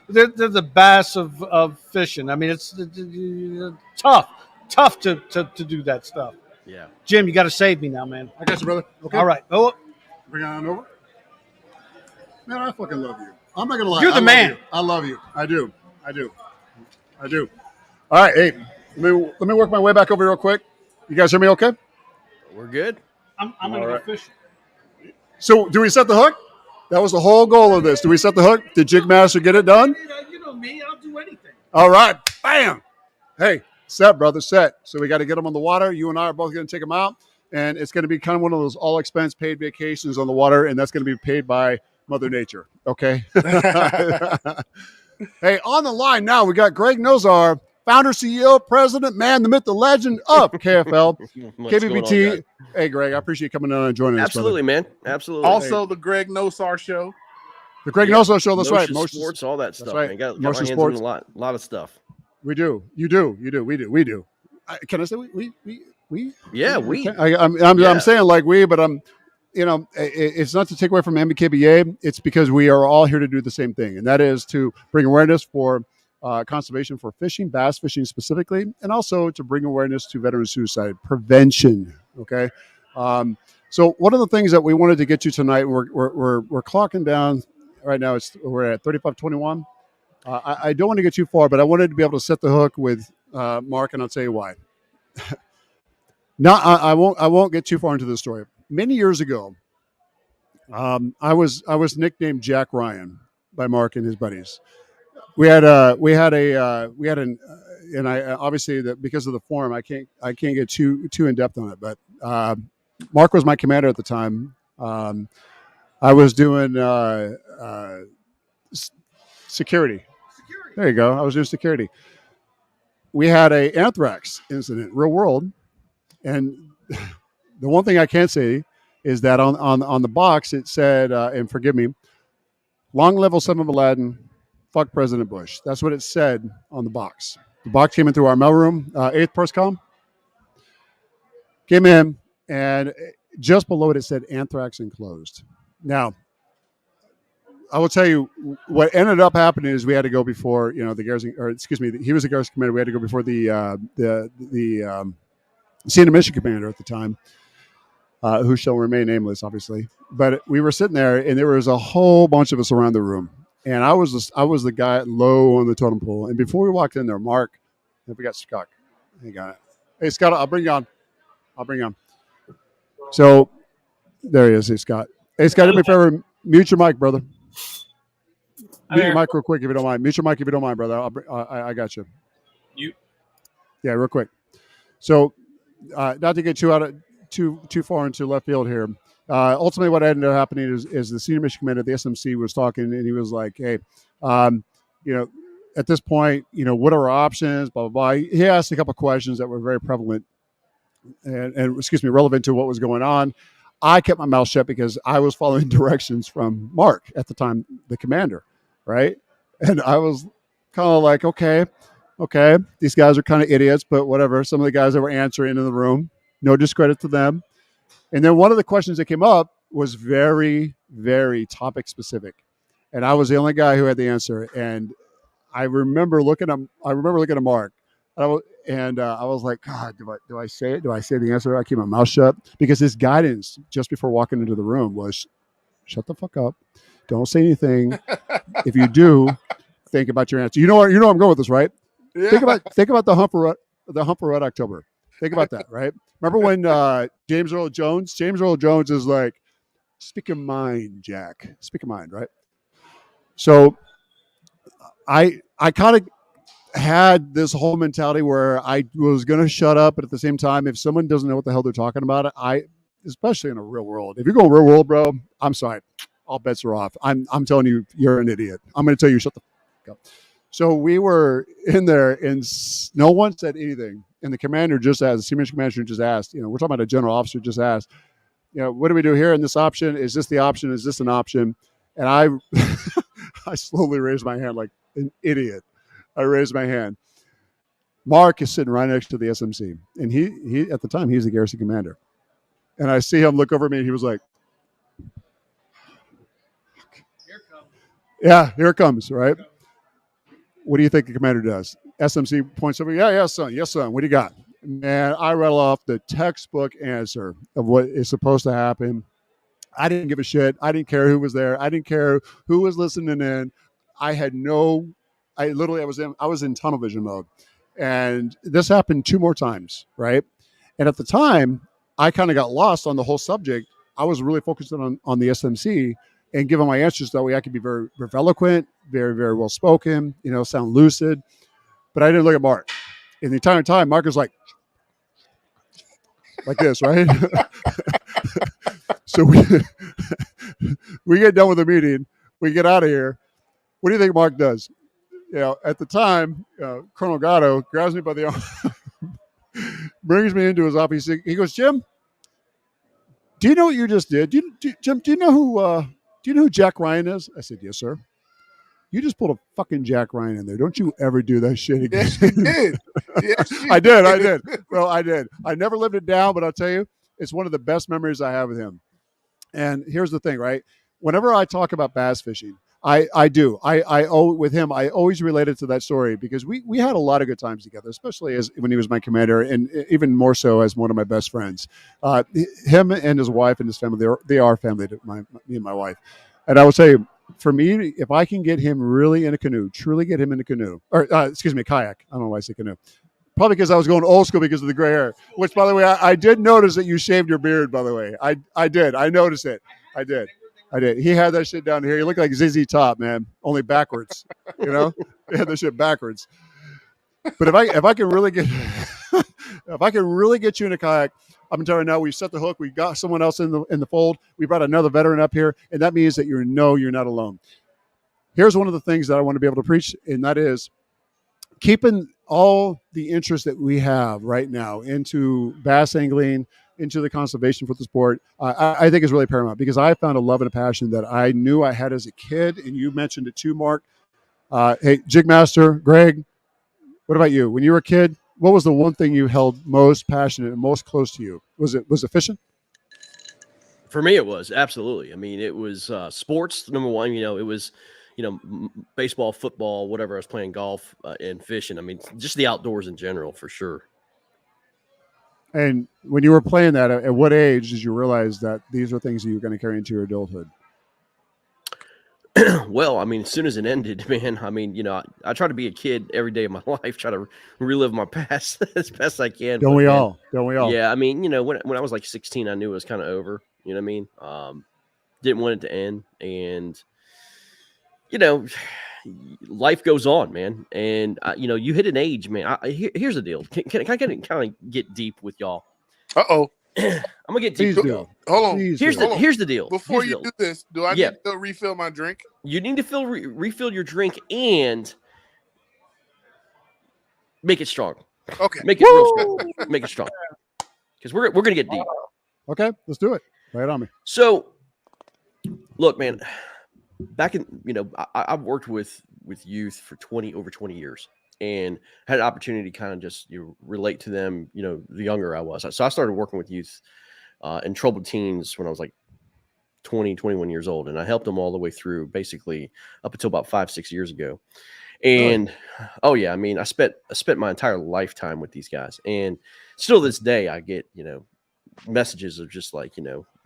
They're the bass of fishing. I mean, it's tough to do that stuff. Yeah. Jim, you got to save me now, man. I got you, brother. Okay. All right. Oh, Bring it on over. Man, I fucking love you. I'm not gonna lie. You're the I love man. you. I love you. I do. All right, hey, let me work my way back over real quick. You guys hear me okay? We're good. I'm going to go fishing. So, do we set the hook? That was the whole goal of this. Do we set the hook? Did Jigmaster get it done? You know me. I'll do anything. All right. Bam. Hey, set, brother, set. So we got to get them on the water. You and I are both going to take them out. And it's going to be kind of one of those all expense paid vacations on the water. And that's going to be paid by Mother Nature. Okay. Hey, on the line now, we got Greg Nosar, founder, CEO, president, man, the myth, the legend of KFL, What's going on, KBBT. guys? Hey, Greg, I appreciate you coming on and joining us. Absolutely, man. Absolutely. Also, the Greg Nosar show. The Craig Yeah. Nelson Show. That's right. Motion sports, all that stuff. right. Man. Got Motion my hands sports. on a lot of stuff. We do. You do. You do. We do. We do. Can I say we? Yeah, we. I'm saying like we, but I'm. It's not to take away from MBKBA. It's because we are all here to do the same thing, and that is to bring awareness for conservation for fishing, bass fishing specifically, and also to bring awareness to veteran suicide prevention. Okay. So one of the things that we wanted to get to tonight, we're clocking down right now. We're at 35:21. I don't want to get too far, but I wanted to be able to set the hook with Mark, and I'll tell you why. I won't get too far into the story. Many years ago, I was nicknamed Jack Ryan by Mark and his buddies. We had an and I obviously that because of the form I can't get too in depth on it, but Mark was my commander at the time. I was doing security. There you go. I was doing security. We had a anthrax incident, real world, and the one thing I can say is that on the box it said, and forgive me, long live Osama bin Laden, fuck President Bush. That's what it said on the box. The box came in through our mailroom, 8th Perscom. Came in, and just below it said anthrax enclosed. Now, I will tell you what ended up happening is we had to go before the garrison, or excuse me, he was the garrison commander. We had to go before the senior mission commander at the time, who shall remain nameless, obviously. But we were sitting there, and there was a whole bunch of us around the room, and I was the guy low on the totem pole. And before we walked in there, Mark, we got Scott. He got it. Hey, Scott, I'll bring you on. So there he is. Hey, Scott. Hey, Scott, do me a favor. Mute your mic, brother. Mute your mic real quick if you don't mind. Mute your mic if you don't mind, brother. I got you. Yeah, real quick. So, not to get too far into left field here. Ultimately, what ended up happening is the senior mission commander of the SMC was talking, and he was like, "Hey, at this point, what are our options?" Blah blah blah. He asked a couple of questions that were very prevalent and relevant to what was going on. I kept my mouth shut because I was following directions from Mark at the time, the commander, right? And I was kind of like, okay, these guys are kind of idiots, but whatever. Some of the guys that were answering in the room, no discredit to them. And then one of the questions that came up was very, very topic specific, and I was the only guy who had the answer. And I remember looking at Mark, and I was like, God, do I say it? Do I say the answer? I keep my mouth shut because his guidance just before walking into the room was, shut the fuck up, don't say anything. If you do, think about your answer. You know where I'm going with this, right? Yeah. Think about the Humper Red October. Think about that, right? Remember when James Earl Jones is like, speak your mind, Jack. Speak your mind, right? So I kind of had this whole mentality where I was going to shut up, but at the same time, if someone doesn't know what the hell they're talking about, especially in a real world, if you're going real world, bro, I'm sorry, all bets are off. I'm telling you, you're an idiot. I'm going to tell you, shut the fuck up. So we were in there, and no one said anything. And the commander just asked, the senior commander just asked, we're talking about a general officer just asked, what do we do here in this option? Is this the option? Is this an option? And I slowly raised my hand like an idiot. I raised my hand. Mark is sitting right next to the SMC. And he at the time, he's the garrison commander. And I see him look over at me, and he was like, here it comes. Yeah, here it comes, right? What do you think the commander does? SMC points over. Yeah, son. Yes, son. What do you got? Man, I rattle off the textbook answer of what is supposed to happen. I didn't give a shit. I didn't care who was there. I didn't care who was listening in. I was in tunnel vision mode. And this happened 2 more times, right? And at the time, I kind of got lost on the whole subject. I was really focused on the SMC and giving my answers that way I could be very, very eloquent, very, very well spoken, sound lucid. But I didn't look at Mark. And the entire time, Mark was like this, right? So we get done with the meeting. We get out of here. What do you think Mark does? At the time, Colonel Gatto grabs me by the arm, brings me into his office. He goes, Jim, do you know what you just did? Jim, do you know who do you know who Jack Ryan is? I said, yes, sir. You just pulled a fucking Jack Ryan in there. Don't you ever do that shit again. Yes, you did. Yes, you I did. Well, I did. I never lived it down, but I'll tell you, it's one of the best memories I have with him. And here's the thing, right? Whenever I talk about bass fishing, I with him, I always related to that story because we had a lot of good times together, especially as when he was my commander, and even more so as one of my best friends. Him and his wife and his family, they are family to me and my wife. And I will say, for me, if I can get him really in a canoe, truly get him in a canoe, or excuse me, kayak. I don't know why I say canoe. Probably because I was going old school because of the gray hair. Which, by the way, I did notice that you shaved your beard. By the way, I did. I noticed it. I did. He had that shit down here. He looked like ZZ Top, man, only backwards. You know, he had that shit backwards. But if I can really get if I can really get you in a kayak, I'm telling you now, we set the hook. We got someone else in the fold. We brought another veteran up here, and that means that you're not alone. Here's one of the things that I want to be able to preach, and that is keeping all the interest that we have right now into bass angling, into the conservation for the sport, I think is really paramount because I found a love and a passion that I knew I had as a kid, and you mentioned it too, Mark. Hey, Jigmaster, Greg, what about you? When you were a kid, what was the one thing you held most passionate and most close to you? Was it fishing? For me, it was absolutely. I mean, it was sports. Number one, it was, baseball, football, whatever. I was playing golf and fishing. I mean, just the outdoors in general, for sure. And when you were playing that, at what age did you realize that these are things that you were going to carry into your adulthood? Well, I mean, as soon as it ended, man, I mean, I try to be a kid every day of my life, try to relive my past as best I can. Don't we all? Yeah, I mean, when I was like 16, I knew it was kind of over. You know what I mean? Didn't want it to end, and life goes on, man. And you hit an age, man. Here's the deal. Can I kind of get deep with y'all? Uh-oh. I'm gonna get deep. Hold on. Here's the deal. Before you do this, do I need to refill my drink? You need to refill your drink and make it strong. Okay. Make it real strong. Make it strong. Because we're gonna get deep. Okay, let's do it. Right on me. So, look, man. Back in I've worked with youth for over 20 years, and had an opportunity to kind of just relate to them. The younger I was, so I started working with youth and troubled teens when I was like 20, 21 years old, and I helped them all the way through, basically up until about 5-6 years ago. And oh yeah, I mean, I spent my entire lifetime with these guys, and still this day I get messages of just like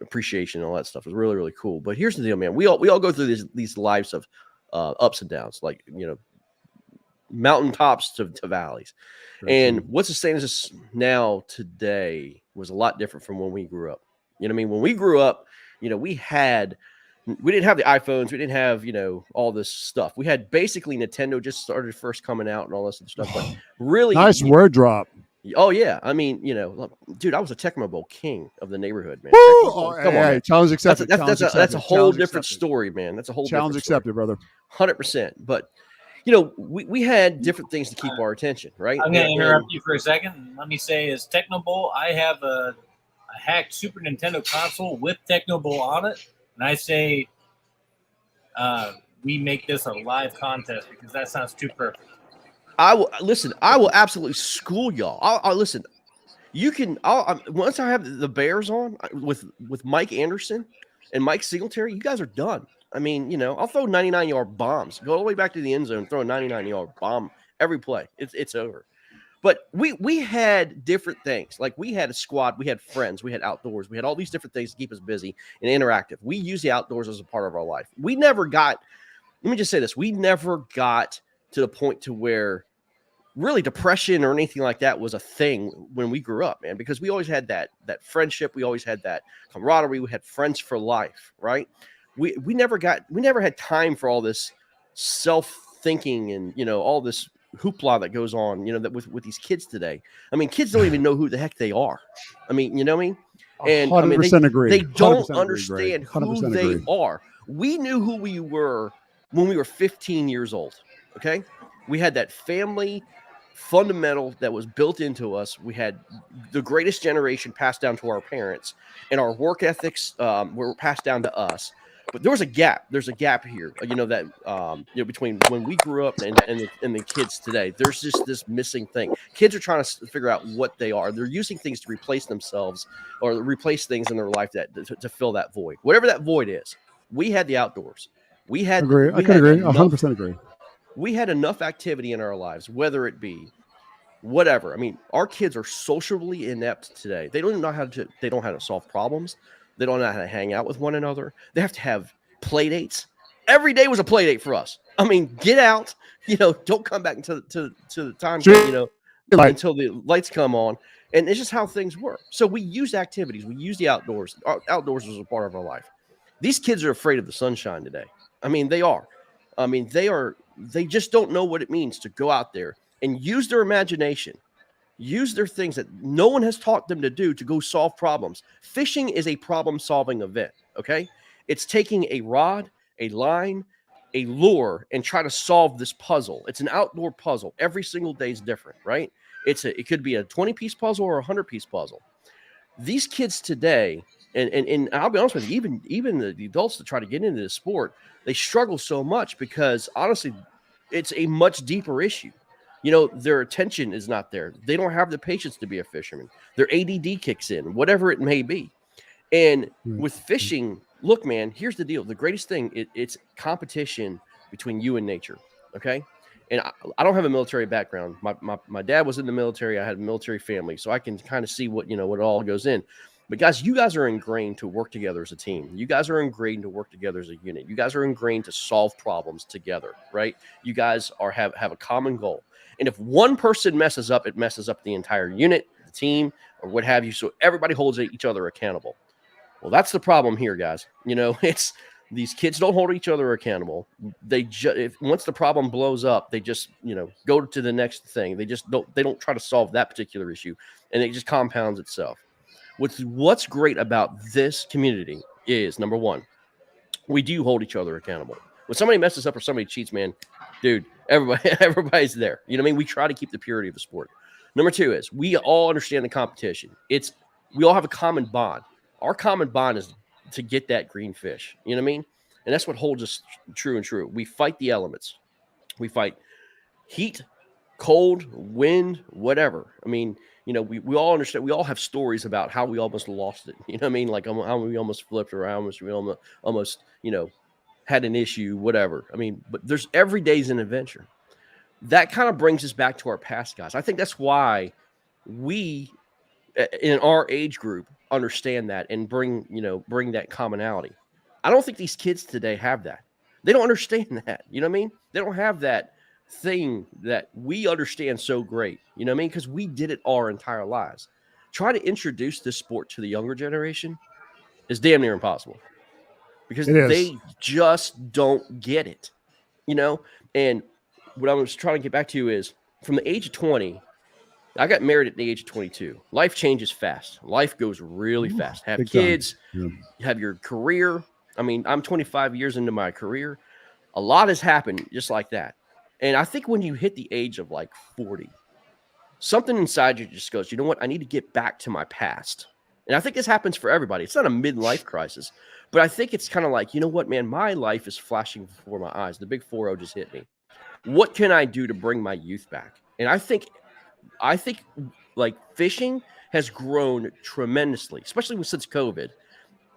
appreciation and all that stuff. Is really, really cool. But here's the deal, man. We all go through these lives of ups and downs, like mountaintops to valleys. And what's the same as this now today was a lot different from when we grew up. You know what I mean? When we grew up, we didn't have the iPhones, we didn't have all this stuff. We had basically Nintendo just started first coming out and all this stuff. But really nice word drop. Oh yeah, I mean, dude, I was a Tecmo Bowl king of the neighborhood, man. Come on, man. Challenge accepted. That's a whole different story, man. That's a whole challenge accepted, brother. 100%. But we had different things to keep our attention, right? I'm going to interrupt you for a second. Let me say, as Tecmo Bowl, I have a hacked Super Nintendo console with Tecmo Bowl on it, and I say, we make this a live contest because that sounds too perfect. I will absolutely school y'all. I'll listen. You can. Once I have the Bears on with Mike Anderson and Mike Singletary, you guys are done. I mean, I'll throw 99-yard bombs. Go all the way back to the end zone, throw a 99-yard bomb every play. It's over. But we had different things. Like we had a squad, we had friends, we had outdoors, we had all these different things to keep us busy and interactive. We use the outdoors as a part of our life. We never got. Let me just say this: we never got to the point to where really depression or anything like that was a thing when we grew up, man, because we always had that friendship. We always had that camaraderie. We had friends for life, right? We never had time for all this self-thinking and, all this hoopla that goes on, that with these kids today. I mean, kids don't even know who the heck they are. I mean, you know what I mean? And 100% agree. They don't understand agree, who they are. We knew who we were when we were 15 years old. Okay. We had that family fundamental that was built into us. We had the greatest generation passed down to our parents, and our work ethics were passed down to us. But there was a gap. There's a gap here, that between when we grew up and the kids today. There's just this missing thing. Kids are trying to figure out what they are. They're using things to replace themselves or replace things in their life to fill that void, whatever that void is. We had the outdoors. We had Agree. I we could had agree. enough 100% agree. we had enough activity in our lives, whether it be whatever. I mean, our kids are socially inept today. They don't know how to solve problems. They don't know how to hang out with one another. They have to have play dates. Every day was a play date for us. I mean, get out, don't come back until the time, until the lights come on. And it's just how things work. So we used activities. We used the outdoors. Outdoors was a part of our life. These kids are afraid of the sunshine today. I mean, they are. I mean, they just don't know what it means to go out there and use their imagination, use their things that no one has taught them to do to go solve problems. Fishing is a problem-solving event, okay? It's taking a rod, a line, a lure, and try to solve this puzzle. It's an outdoor puzzle. Every single day is different, right? It could be a 20-piece puzzle or a 100-piece puzzle. These kids today, and I'll be honest with you, even the adults that try to get into this sport, they struggle so much because honestly, it's a much deeper issue. Their attention is not there. They don't have the patience to be a fisherman. Their ADD kicks in, whatever it may be. And with fishing, look, man, here's the deal. The greatest thing, it's competition between you and nature, okay? And I don't have a military background. My dad was in the military. I had a military family, so I can kind of see what all goes in. But guys, you guys are ingrained to work together as a team. You guys are ingrained to work together as a unit. You guys are ingrained to solve problems together, right? You guys have a common goal. And if one person messes up, it messes up the entire unit, the team, or what have you. So everybody holds each other accountable. Well, that's the problem here, guys. It's these kids don't hold each other accountable. They once the problem blows up, they just go to the next thing. They don't try to solve that particular issue, and it just compounds itself. What's great about this community is, number one, we do hold each other accountable. When somebody messes up or somebody cheats, man, dude, everybody's there. You know what I mean? We try to keep the purity of the sport. Number two is we all understand the competition. We all have a common bond. Our common bond is to get that green fish. You know what I mean? And that's what holds us true and true. We fight the elements. We fight heat, cold, wind, whatever. I mean, we all understand. We all have stories about how we almost lost it. You know what I mean? Like how we almost flipped around, we almost had an issue, whatever. I mean, but there's every day's an adventure. That kind of brings us back to our past, guys. I think that's why we, in our age group, understand that and bring that commonality. I don't think these kids today have that. They don't understand that. You know what I mean? They don't have that thing that we understand so great. You know what I mean? Because we did it our entire lives. Try to introduce this sport to the younger generation is damn near impossible because they just don't get it. And what I was trying to get back to is from the age of 20, I got married at the age of 22. Life changes fast. Life goes really fast. Have kids, have your career. I mean, I'm 25 years into my career. A lot has happened just like that. And I think when you hit the age of like 40, something inside you just goes, you know what? I need to get back to my past. And I think this happens for everybody. It's not a midlife crisis, but I think it's kind of like, you know what, man, my life is flashing before my eyes. The big 4-0 just hit me. What can I do to bring my youth back? And I think like fishing has grown tremendously, especially since COVID.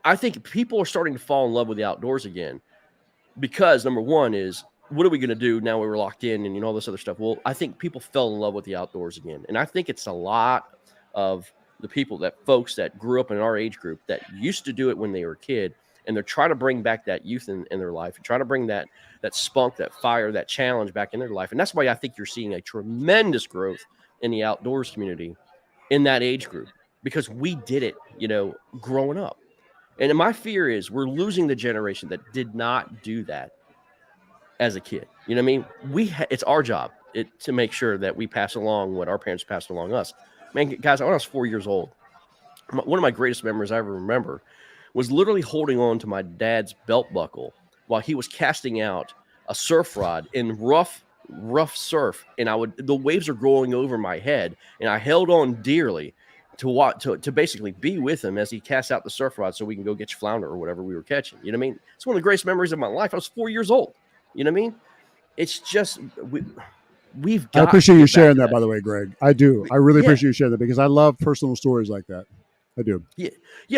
I think people are starting to fall in love with the outdoors again because number one is, what are we going to do now we were locked in and all this other stuff? Well, I think people fell in love with the outdoors again. And I think it's a lot of the folks that grew up in our age group that used to do it when they were a kid. And they're trying to bring back that youth in their life and trying to bring that spunk, that fire, that challenge back in their life. And that's why I think you're seeing a tremendous growth in the outdoors community in that age group because we did it, growing up. And my fear is we're losing the generation that did not do that as a kid. You know what I mean? It's our job to make sure that we pass along what our parents passed along us. Man, guys, when I was 4 years old, one of my greatest memories I ever remember was literally holding on to my dad's belt buckle while he was casting out a surf rod in rough surf. And the waves are going over my head and I held on dearly to basically be with him as he casts out the surf rod so we can go get your flounder or whatever we were catching. You know what I mean? It's one of the greatest memories of my life. I was 4 years old. You know what I mean? It's just we've got. I appreciate to you get back sharing to that, by the way, Greg. I do. I really Yeah. appreciate you sharing that because I love personal stories like that. I do. Yeah.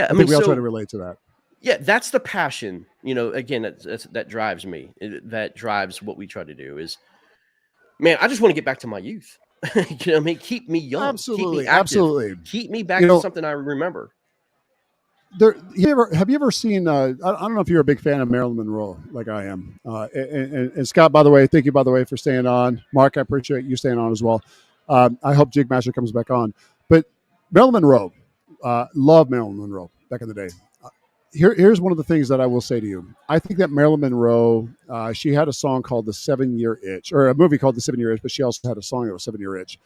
I think we all try to relate to that. Yeah, that's the passion. You know, again, that drives me. That drives what we try to do. Is, man, I just want to get back to my youth. You know what I mean? Keep me young. Absolutely, Keep me active, absolutely. Keep me back You know, to something I remember. Have you ever seen? I don't know if you're a big fan of Marilyn Monroe, like I am. And Scott, by the way, thank you, by the way, for staying on. Mark, I appreciate you staying on as well. I hope Jigmaster comes back on. But Marilyn Monroe, love Marilyn Monroe back in the day. Here's one of the things that I will say to you. I think that Marilyn Monroe, she had a song called The 7-Year Itch, or a movie called The 7-Year Itch, but she also had a song that was 7-Year Itch.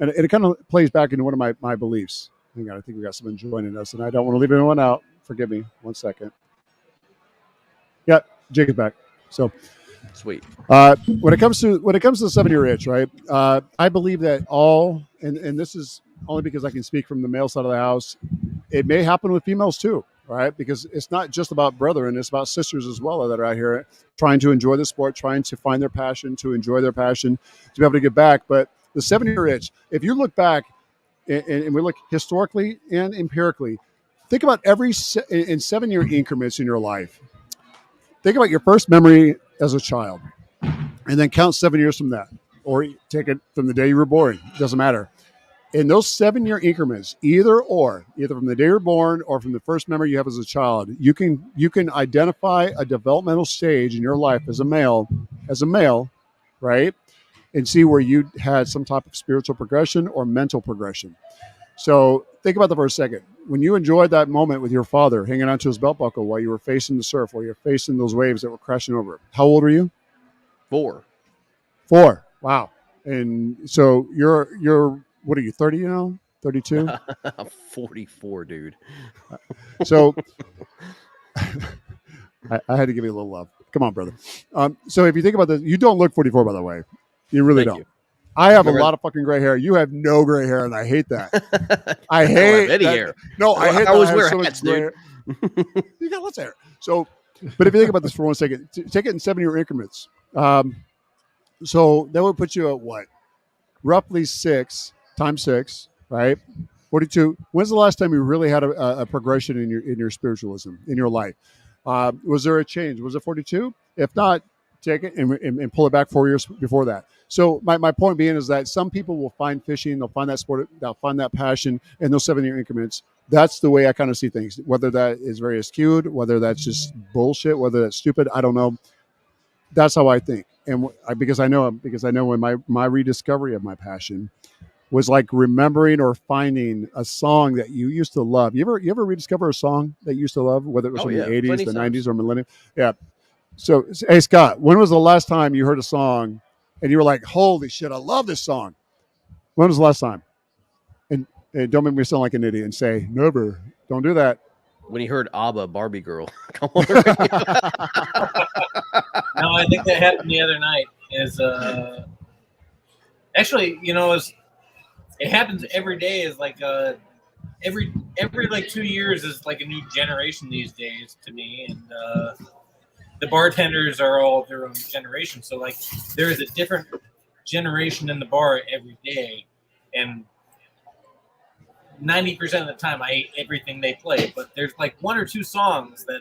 And it kind of plays back into one of my beliefs. Hang on, I think we got someone joining us, and I don't want to leave anyone out. Forgive me. 1 second. Yeah, Jake is back. So Sweet. when it comes to the 7-Year Itch, right? I believe that and this is only because I can speak from the male side of the house. It may happen with females too, right? Because it's not just about brethren; it's about sisters as well that are out here trying to enjoy the sport, trying to find their passion, to enjoy their passion, to be able to get back. But the 7-Year Itch, if you look back and we look historically and empirically, think about in 7-year increments in your life. Think about your first memory as a child, and then count 7 years from that, or take it from the day you were born. It doesn't matter. In those 7-year increments, either from the day you're born or from the first memory you have as a child, you can identify a developmental stage in your life as a male, right, and see where you had some type of spiritual progression or mental progression. So think about that for a second. When you enjoyed that moment with your father hanging onto his belt buckle while you were facing the surf, while you're facing those waves that were crashing over, how old were you? 4. Wow. And so you're what are you, 30 now? 32? I'm 44, dude. So I had to give you a little love. Come on, brother. So if you think about this, you don't look 44, by the way. You really Thank don't. you. I have a lot of fucking gray hair. You have no gray hair, and I hate that. I hate any that. hair. No, I hate I that. always have wear so much hats, gray dude. hair. You got lots of hair. So, but if you think about this for 1 second, take it in 7-year increments. So that would put you at what? Roughly 6 times 6, right? 42. When's the last time you really had a progression in your spiritualism in your life? Was there a change? Was it 42? If not, take it and pull it back 4 years before that. So my point being is that some people will find fishing, they'll find that sport, they'll find that passion in those 7-year increments. That's the way I kind of see things. Whether that is very skewed, whether that's just bullshit, whether that's stupid, I don't know. That's how I think, and because I know when my rediscovery of my passion was like remembering or finding a song that you used to love. You ever rediscover a song that you used to love, whether it was from the 80s, plenty the times. 90s, or millennium? Yeah. So, hey Scott, when was the last time you heard a song and you were like, "Holy shit, I love this song"? When was the last time? And don't make me sound like an idiot and say never. Don't do that. When he heard ABBA, Barbie Girl. Come No, on. I think that happened the other night. Actually, it happens every day. Is like every like 2 years is like a new generation these days to me, and the bartenders are all their own generation. So like there is a different generation in the bar every day, and 90% of the time I hate everything they play. But there's like 1 or 2 songs that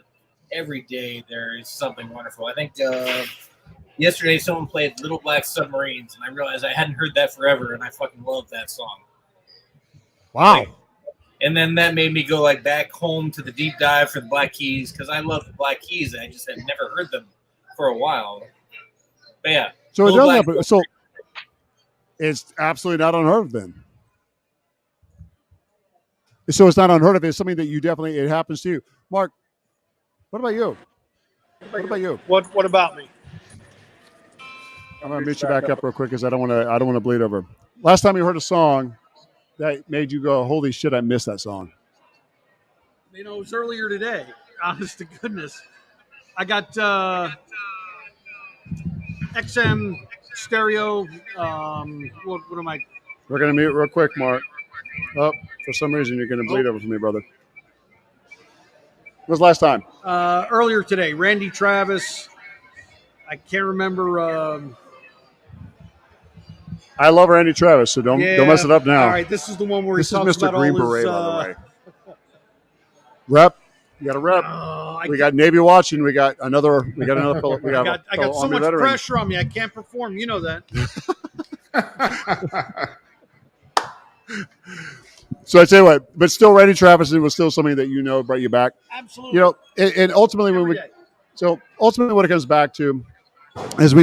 every day there is something wonderful. I think yesterday someone played Little Black Submarines, and I realized I hadn't heard that forever, and I fucking love that song. Wow. And then that made me go like back home to the deep dive for the Black Keys, because I love the Black Keys. I just had never heard them for a while. But yeah. So it does happen. So it's absolutely not unheard of then. So it's not unheard of. It's something that it happens to you. Mark, what about you? What about you? What about me? I'm gonna mute you back up real quick because I don't want to bleed over. Last time you heard a song that made you go, "Holy shit, I missed that song." It was earlier today. Honest to goodness, I got XM stereo. What am I? We're gonna mute real quick, Mark. Oh, for some reason you're going to bleed over for me, brother. When was the last time? Earlier today, Randy Travis. I can't remember. I love Randy Travis, so don't mess it up now. All right, this is the one where This he is talks Mr. about Green all his. Beret, by the way. Rep. You got a rep. We got Navy watching. We got another. We got another. Fellow, I got so much pressure on me. I can't perform. You know that. So I tell you what, but still, Randy Travis was still something that brought you back. Absolutely. And ultimately, ultimately, what it comes back to is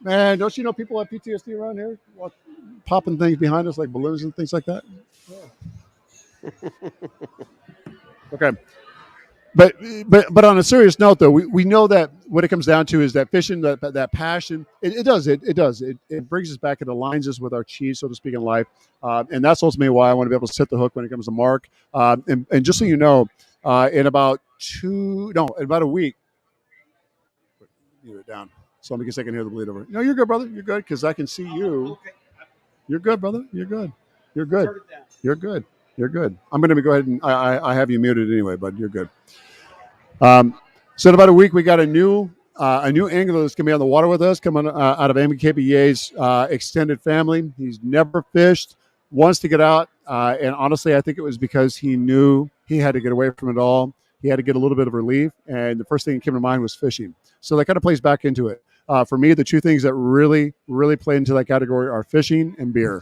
man, don't you know people have PTSD around here, popping things behind us like balloons and things like that. Yeah. Okay. But on a serious note, though, we know that what it comes down to is that fishing, that passion, it does. It brings us back. It aligns us with our chi, so to speak, in life. And that's ultimately why I want to be able to set the hook when it comes to Mark. And just so you know, in about a week, it down. So let me get a second here to bleed over. No, you're good, brother. You're good because I can see you. Okay. You're good, brother. You're good. You're good. You're good. You're good. I'm going to go ahead and I have you muted anyway, but you're good. So in about a week, we got a new angler that's going to be on the water with us, coming out of MKBA's extended family. He's never fished, wants to get out, and honestly, I think it was because he knew he had to get away from it all. He had to get a little bit of relief, and the first thing that came to mind was fishing. So that kind of plays back into it. For me, the two things that really, really play into that category are fishing and beer.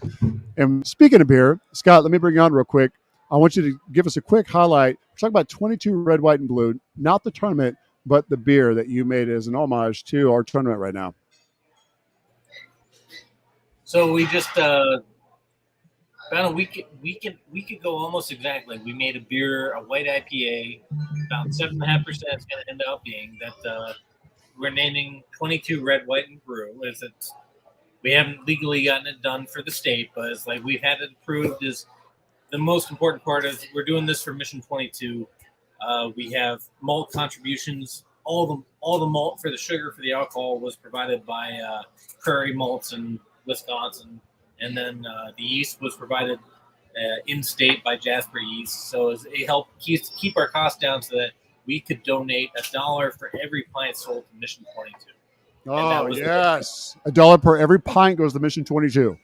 And speaking of beer, Scott, let me bring you on real quick. I want you to give us a quick highlight. We're talking about 22 Red, White, and Blue, not the tournament, but the beer that you made as an homage to our tournament right now. So we just about a week ago, almost exactly, we made a beer, a white IPA, about 7.5%. It's going to end up being that we're naming 22 Red, White, and Brew. We haven't legally gotten it done for the state, but it's like we've had it approved. Is the most important part is we're doing this for Mission 22. We have malt contributions. All the malt for the sugar for the alcohol was provided by Prairie Malts in Wisconsin, and then the yeast was provided in state by Jasper Yeast. So it helped keep our costs down so that we could donate $1 for every pint sold to Mission 22. Oh yes, $1 per every pint goes to Mission 22.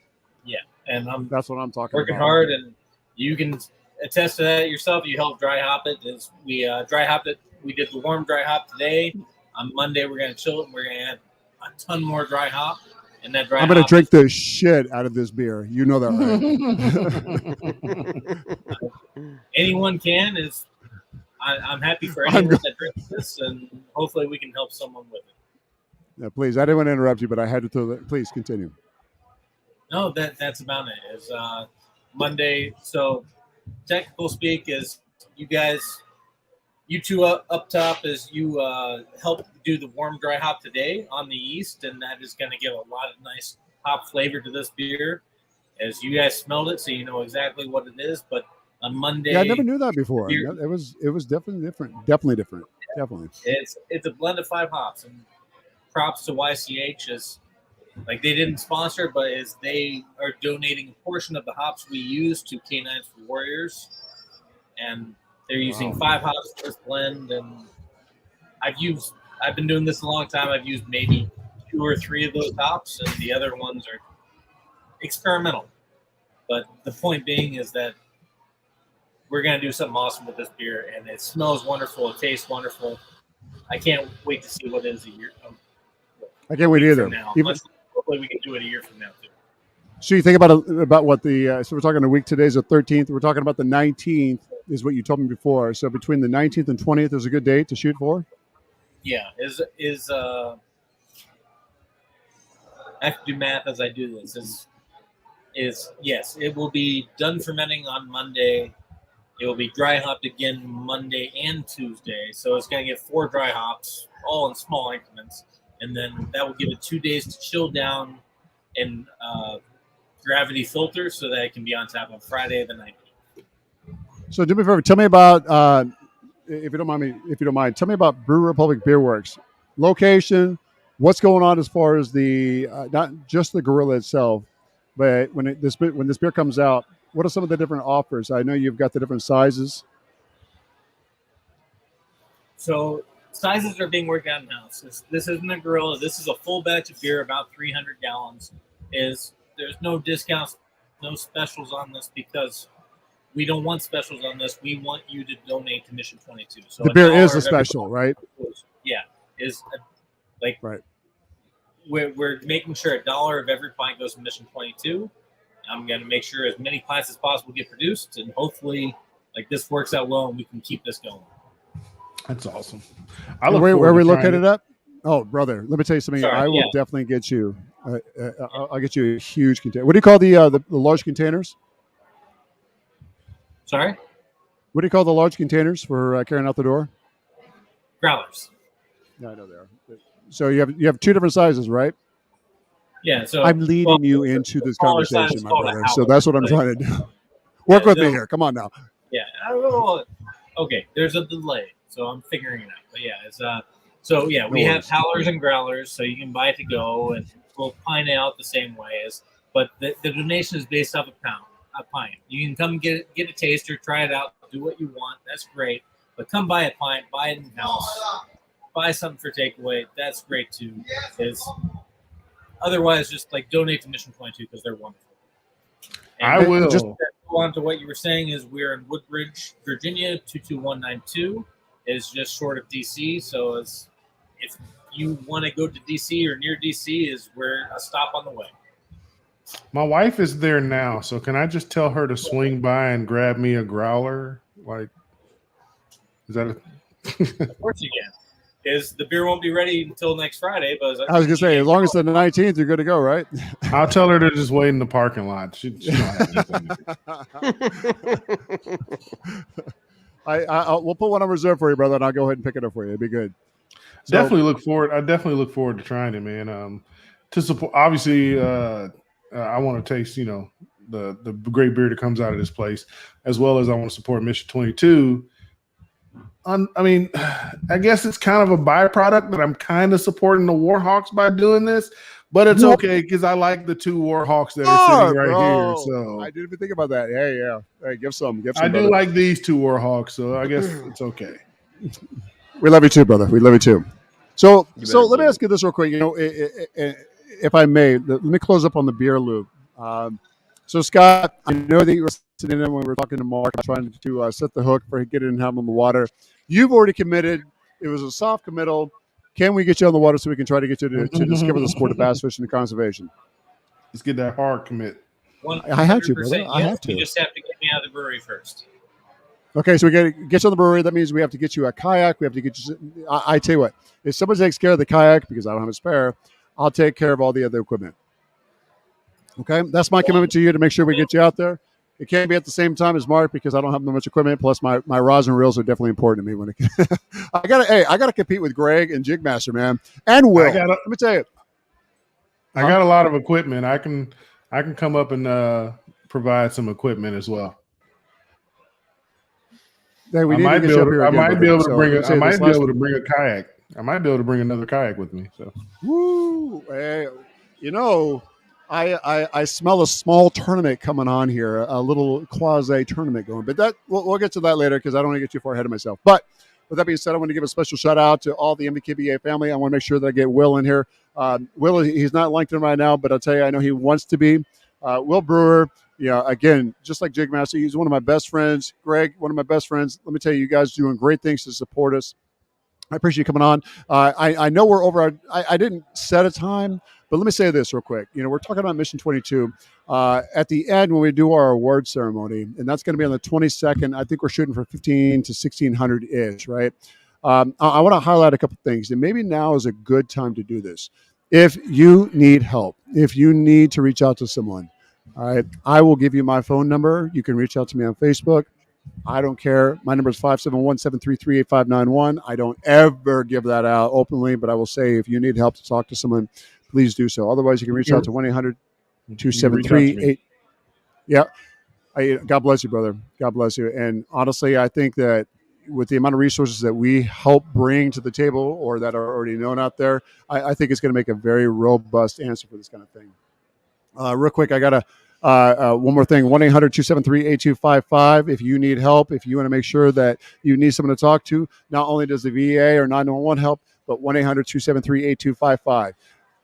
Yeah, and that's what I'm talking working about. hard, and you can attest to that yourself. You helped dry hop it. We dry hopped it. We did the warm dry hop today. On Monday, we're going to chill it, and we're going to add a ton more dry hop. And that dry I'm going to drink the shit out of this beer. You know that, right? Anyone can. I'm happy for anyone that drinks this, and hopefully we can help someone with it. Yeah, please. I didn't want to interrupt you, but I had to throw that. Please continue. No, that's about it. Is Monday. So technical speak is you two up top is you help do the warm dry hop today on the yeast, and that is going to give a lot of nice hop flavor to this beer. As you guys smelled it, so you know exactly what it is. But on Monday, yeah, I never knew that before. It was definitely different. Definitely different. Definitely. It's a blend of 5 hops, and props to YCH as like they didn't sponsor, but as they are donating a portion of the hops we use to Canines for Warriors, and they're using 5 hops for this blend. And I've been doing this a long time. I've used maybe 2 or 3 of those hops, and the other ones are experimental. But the point being is that we're going to do something awesome with this beer, and it smells wonderful. It tastes wonderful. I can't wait to see what it is a year. I can't wait either. Hopefully, we can do it a year from now too. So you think about what the so we're talking a week today's the 13th. We're talking about the 19th is what you told me before. So between the 19th and 20th is a good date to shoot for. Yeah, I have to do math as I do this. Is yes, it will be done fermenting on Monday. It will be dry hopped again Monday and Tuesday. So it's going to get 4 dry hops, all in small increments. And then that will give it 2 days to chill down and gravity filter so that it can be on tap on Friday the 19th. So do me a favor, tell me about, if you don't mind, tell me about Brew Republic Beer Works. Location, what's going on as far as the, not just the gorilla itself, But when this beer comes out, what are some of the different offers? I know you've got the different sizes. So sizes are being worked out in house. This isn't a gorilla. This is a full batch of beer, about 300 gallons. There's no discounts, no specials on this because we don't want specials on this. We want you to donate to Mission 22. So The beer is a special, right? Yeah, like right. We're making sure $1 of every pint goes to Mission 22. I'm going to make sure as many pints as possible get produced, and hopefully, like this works out well, and we can keep this going. That's awesome. Where are we located at? Oh, brother, let me tell you something. Sorry, I will definitely get you. I'll get you a huge container. What do you call the large containers? Sorry? What do you call the large containers for carrying out the door? Growlers. Yeah, I know they are. So you have two different sizes, right? Yeah. So I'm leading you into this conversation, my brother. So that's what I'm trying to do. Work with me here. Come on now. Yeah. Okay. There's a delay, so I'm figuring it out. But yeah, we have howlers and growlers, so you can buy it to go, and we'll pint it out the same way But the donation is based off a pint. You can come get a taster, try it out, do what you want. That's great. But come buy a pint, buy it in house, buy something for takeaway. That's great too. Otherwise, just like donate to Mission 22 because they're wonderful. And I will. Just to go on to what you were saying is we're in Woodbridge, Virginia, 22192. Is just short of DC. So if you want to go to DC or near DC, is where a stop on the way. My wife is there now, so can I just tell her to swing by and grab me a growler? Like, is that Of course you can. The beer won't be ready until next Friday, but I was gonna say, as long as the 19th, you're good to go, right? I'll tell her to just wait in the parking lot. She don't have anything. We'll put one on reserve for you, brother, and I'll go ahead and pick it up for you. It'd be good. So, I definitely look forward to trying it, man. To support, obviously, I want to taste, the great beer that comes out of this place, as well as I want to support Mission 22. I guess it's kind of a byproduct that I'm kind of supporting the Warhawks by doing this, but it's okay because I like the two Warhawks that are sitting right here. So I didn't even think about that. Yeah. Hey, give some. I do like these two Warhawks, so I guess it's okay. We love you too, brother. We love you too. So let me ask you this real quick. If I may, let me close up on the beer loop. So Scott, I know that you were sitting in when we were talking to Mark, trying to set the hook for getting him on the water. You've already committed. It was a soft committal. Can we get you on the water so we can try to get you to discover the sport of bass fishing and conservation? Let's get that hard commit. I have to, brother. I have to. You just have to get me out of the brewery first. Okay, so we got to get you on the brewery. That means we have to get you a kayak. We have to get you. I tell you what, if someone takes care of the kayak because I don't have a spare, I'll take care of all the other equipment. Okay, that's my commitment to you to make sure we get you out there. It can't be at the same time as Mark because I don't have that much equipment. Plus, my rods and reels are definitely important to me. When I gotta compete with Greg and Jigmaster, man, and Will. Let me tell you, I got a lot of equipment. I can come up and provide some equipment as well. Hey, I might be able to bring a kayak. I might be able to bring another kayak with me. So, woo! Hey, I smell a small tournament coming on here, a little quasi tournament going. But that we'll get to that later because I don't want to get too far ahead of myself. But with that being said, I want to give a special shout out to all the MBKBA family. I want to make sure that I get Will in here. Will, he's not linked in right now, but I'll tell you, I know he wants to be. Will Brewer, again, just like Jigmaster, he's one of my best friends. Greg, one of my best friends. Let me tell you, you guys are doing great things to support us. I appreciate you coming on. I know we're over. I didn't set a time, but let me say this real quick. We're talking about Mission 22. At the end, when we do our award ceremony, and that's going to be on the 22nd, I think we're shooting for 1,500 to 1,600-ish, right? I want to highlight a couple things, and maybe now is a good time to do this. If you need help, if you need to reach out to someone, all right, I will give you my phone number. You can reach out to me on Facebook. I don't care. My number is 571-733-8591. I don't ever give that out openly, but I will say if you need help to talk to someone, please do so. Otherwise, you can reach out to 1-800-273-8. Yeah. God bless you, brother. God bless you. And honestly, I think that with the amount of resources that we help bring to the table or that are already known out there, I think it's going to make a very robust answer for this kind of thing. Real quick, I got to one more thing, 1-800-273-8255. If you need help, if you want to make sure that you need someone to talk to, not only does the VA or 911 help, but 1-800-273-8255.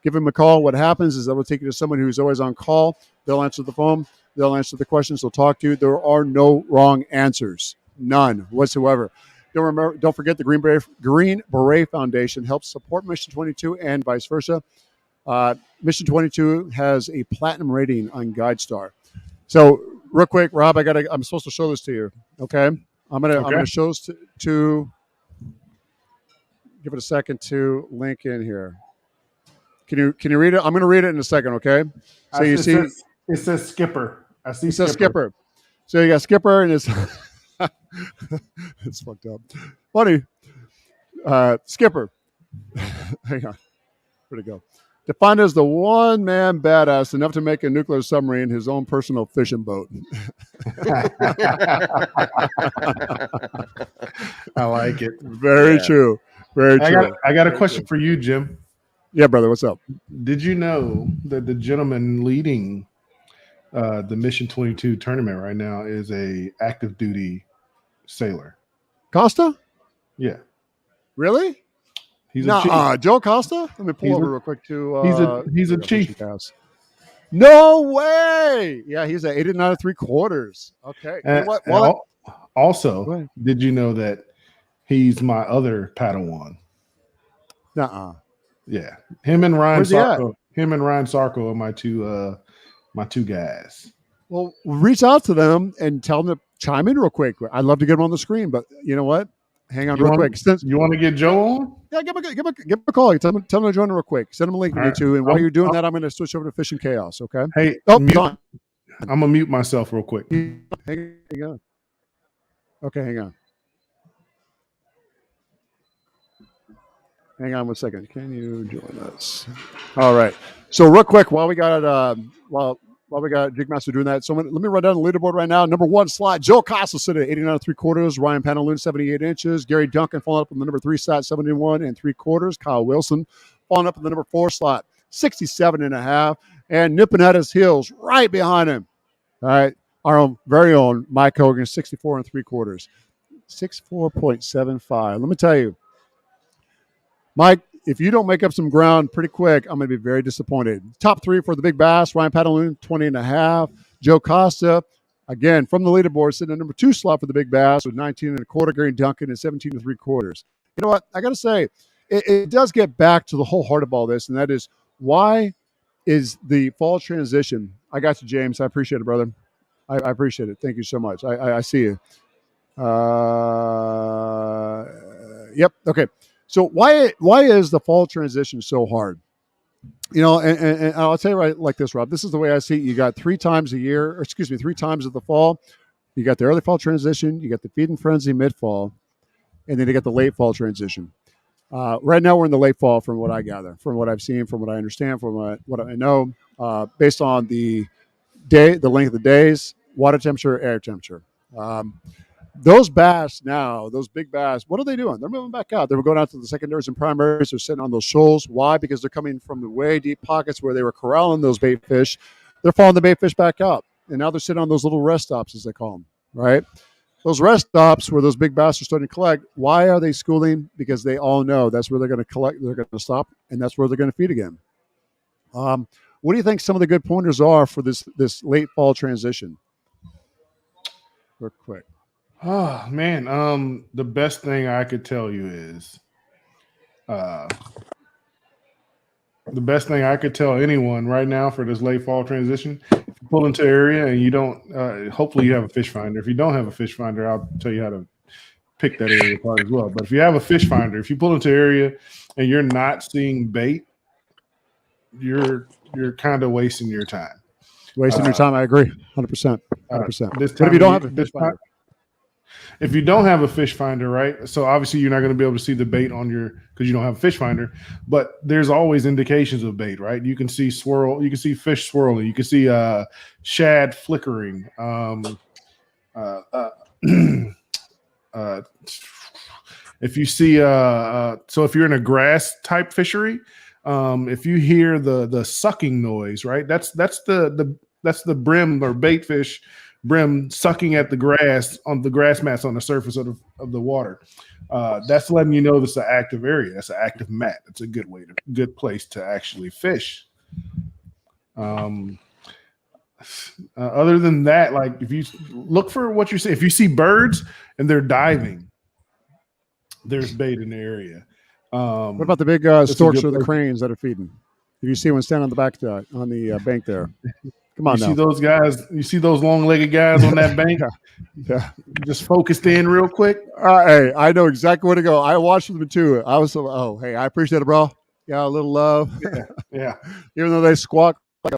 Give them a call. What happens is they will take you to someone who's always on call. They'll answer the phone. They'll answer the questions. They'll talk to you. There are no wrong answers, none whatsoever. Don't forget the Green Beret Foundation helps support Mission 22 and vice versa. Mission 22 has a platinum rating on GuideStar. So, real quick, Rob, I'm supposed to show this to you. Okay, I'm gonna show this to. Give it a second to link in here. Can you read it? I'm going to read it in a second. Okay. So you see, it says Skipper. I see. It says Skipper. So you got Skipper, and it's it's fucked up. Funny. Skipper. Hang on. Where'd it go? Defined as the one-man badass enough to make a nuclear submarine his own personal fishing boat. I like it. Very true. Very true. I got a question for you, Jim. Yeah, brother. What's up? Did you know that the gentleman leading the Mission 22 tournament right now is a active duty sailor? Costa? Yeah. Really? He's a chief. Joe Costa? Let me pull over real quick to. He's a chief. No way! Yeah, he's at 89 3/4. Okay. Also, did you know that he's my other Padawan? Yeah, him and Ryan Sarko. Him and Ryan Sarko are my two guys. Well, reach out to them and tell them to chime in real quick. I'd love to get them on the screen, but you know what? Hang on real quick. You want to get Joe on? Yeah, give him a call. Tell him to join real quick. Send him a link to YouTube. And while you're doing that, I'm going to switch over to Fishing Chaos. Okay. Hey, I'm gonna mute myself real quick. Hang on. Okay, hang on. Hang on 1 second. Can you join us? All right. So real quick, while we got Jigmaster doing that, so let me run down the leaderboard right now. Number 1 slot, Joe Costa sitting at 89 3/4. Ryan Panaloon, 78 inches. Gary Duncan falling up in the number 3 slot, 71 3/4. Kyle Wilson falling up in the number 4 slot, 67.5. And nipping at his heels right behind him. All right. Our very own Mike Hogan, 64 3/4. 64.75. Let me tell you, Mike, if you don't make up some ground pretty quick, I'm going to be very disappointed. Top 3 for the big bass, Ryan Panaloon, 20.5. Joe Costa, again, from the leaderboard, sitting at number 2 slot for the big bass with 19 1/4. Gary Duncan is 17 3/4. You know what? I got to say, it does get back to the whole heart of all this, and that is, why is the fall transition? I got you, James. I appreciate it, brother. I appreciate it. Thank you so much. I see you. Yep. Okay. So why is the fall transition so hard? You know, and I'll tell you right like this, Rob. This is the way I see it. You got 3 times a year, or 3 times of the fall. You got the early fall transition. You got the feed and frenzy mid-fall, and then you got the late fall transition. Right now, we're in the late fall, from what I gather, from what I've seen, from what I understand, from what I know, based on the length of the days, water temperature, air temperature. Those bass now, those big bass, what are they doing? They're moving back out. They were going out to the secondaries and primaries. They're sitting on those shoals. Why? Because they're coming from the way deep pockets where they were corralling those bait fish. They're following the bait fish back up. And now they're sitting on those little rest stops, as they call them, right? Those rest stops where those big bass are starting to collect. Why are they schooling? Because they all know that's where they're going to collect. They're going to stop, and that's where they're going to feed again. What do you think some of the good pointers are for this late fall transition? Real quick. Oh man, the best thing I could tell you is, the best thing I could tell anyone right now for this late fall transition, if you pull into an area and you don't, hopefully you have a fish finder. If you don't have a fish finder, I'll tell you how to pick that area apart as well. But if you have a fish finder, if you pull into an area and you're not seeing bait, you're kind of wasting your time. Wasting your time, I agree, 100%. 100%. This But time if you don't have a fish finder, if you don't have a fish finder, right? So obviously you're not going to be able to see the bait on because you don't have a fish finder. But there's always indications of bait, right? You can see swirl, you can see fish swirling, you can see shad flickering. If you see, so if you're in a grass type fishery, If you hear the sucking noise, right? That's the brim or bait fish brim sucking at the grass on the grass mats on the surface of the water. That's letting you know this is an active area. That's an active mat. It's a good place to actually fish. Other than that, like if you look for what you see, if you see birds and they're diving, there's bait in the area. What about the big storks or the cranes that are feeding? If you see one standing on the back on the bank there, come on, see those guys. You see those long-legged guys on that bank. Yeah, just focused in real quick. Hey, I know exactly where to go. I watched them too. I was hey, I appreciate it, bro. Yeah, a little love. Yeah. Even though they squawk like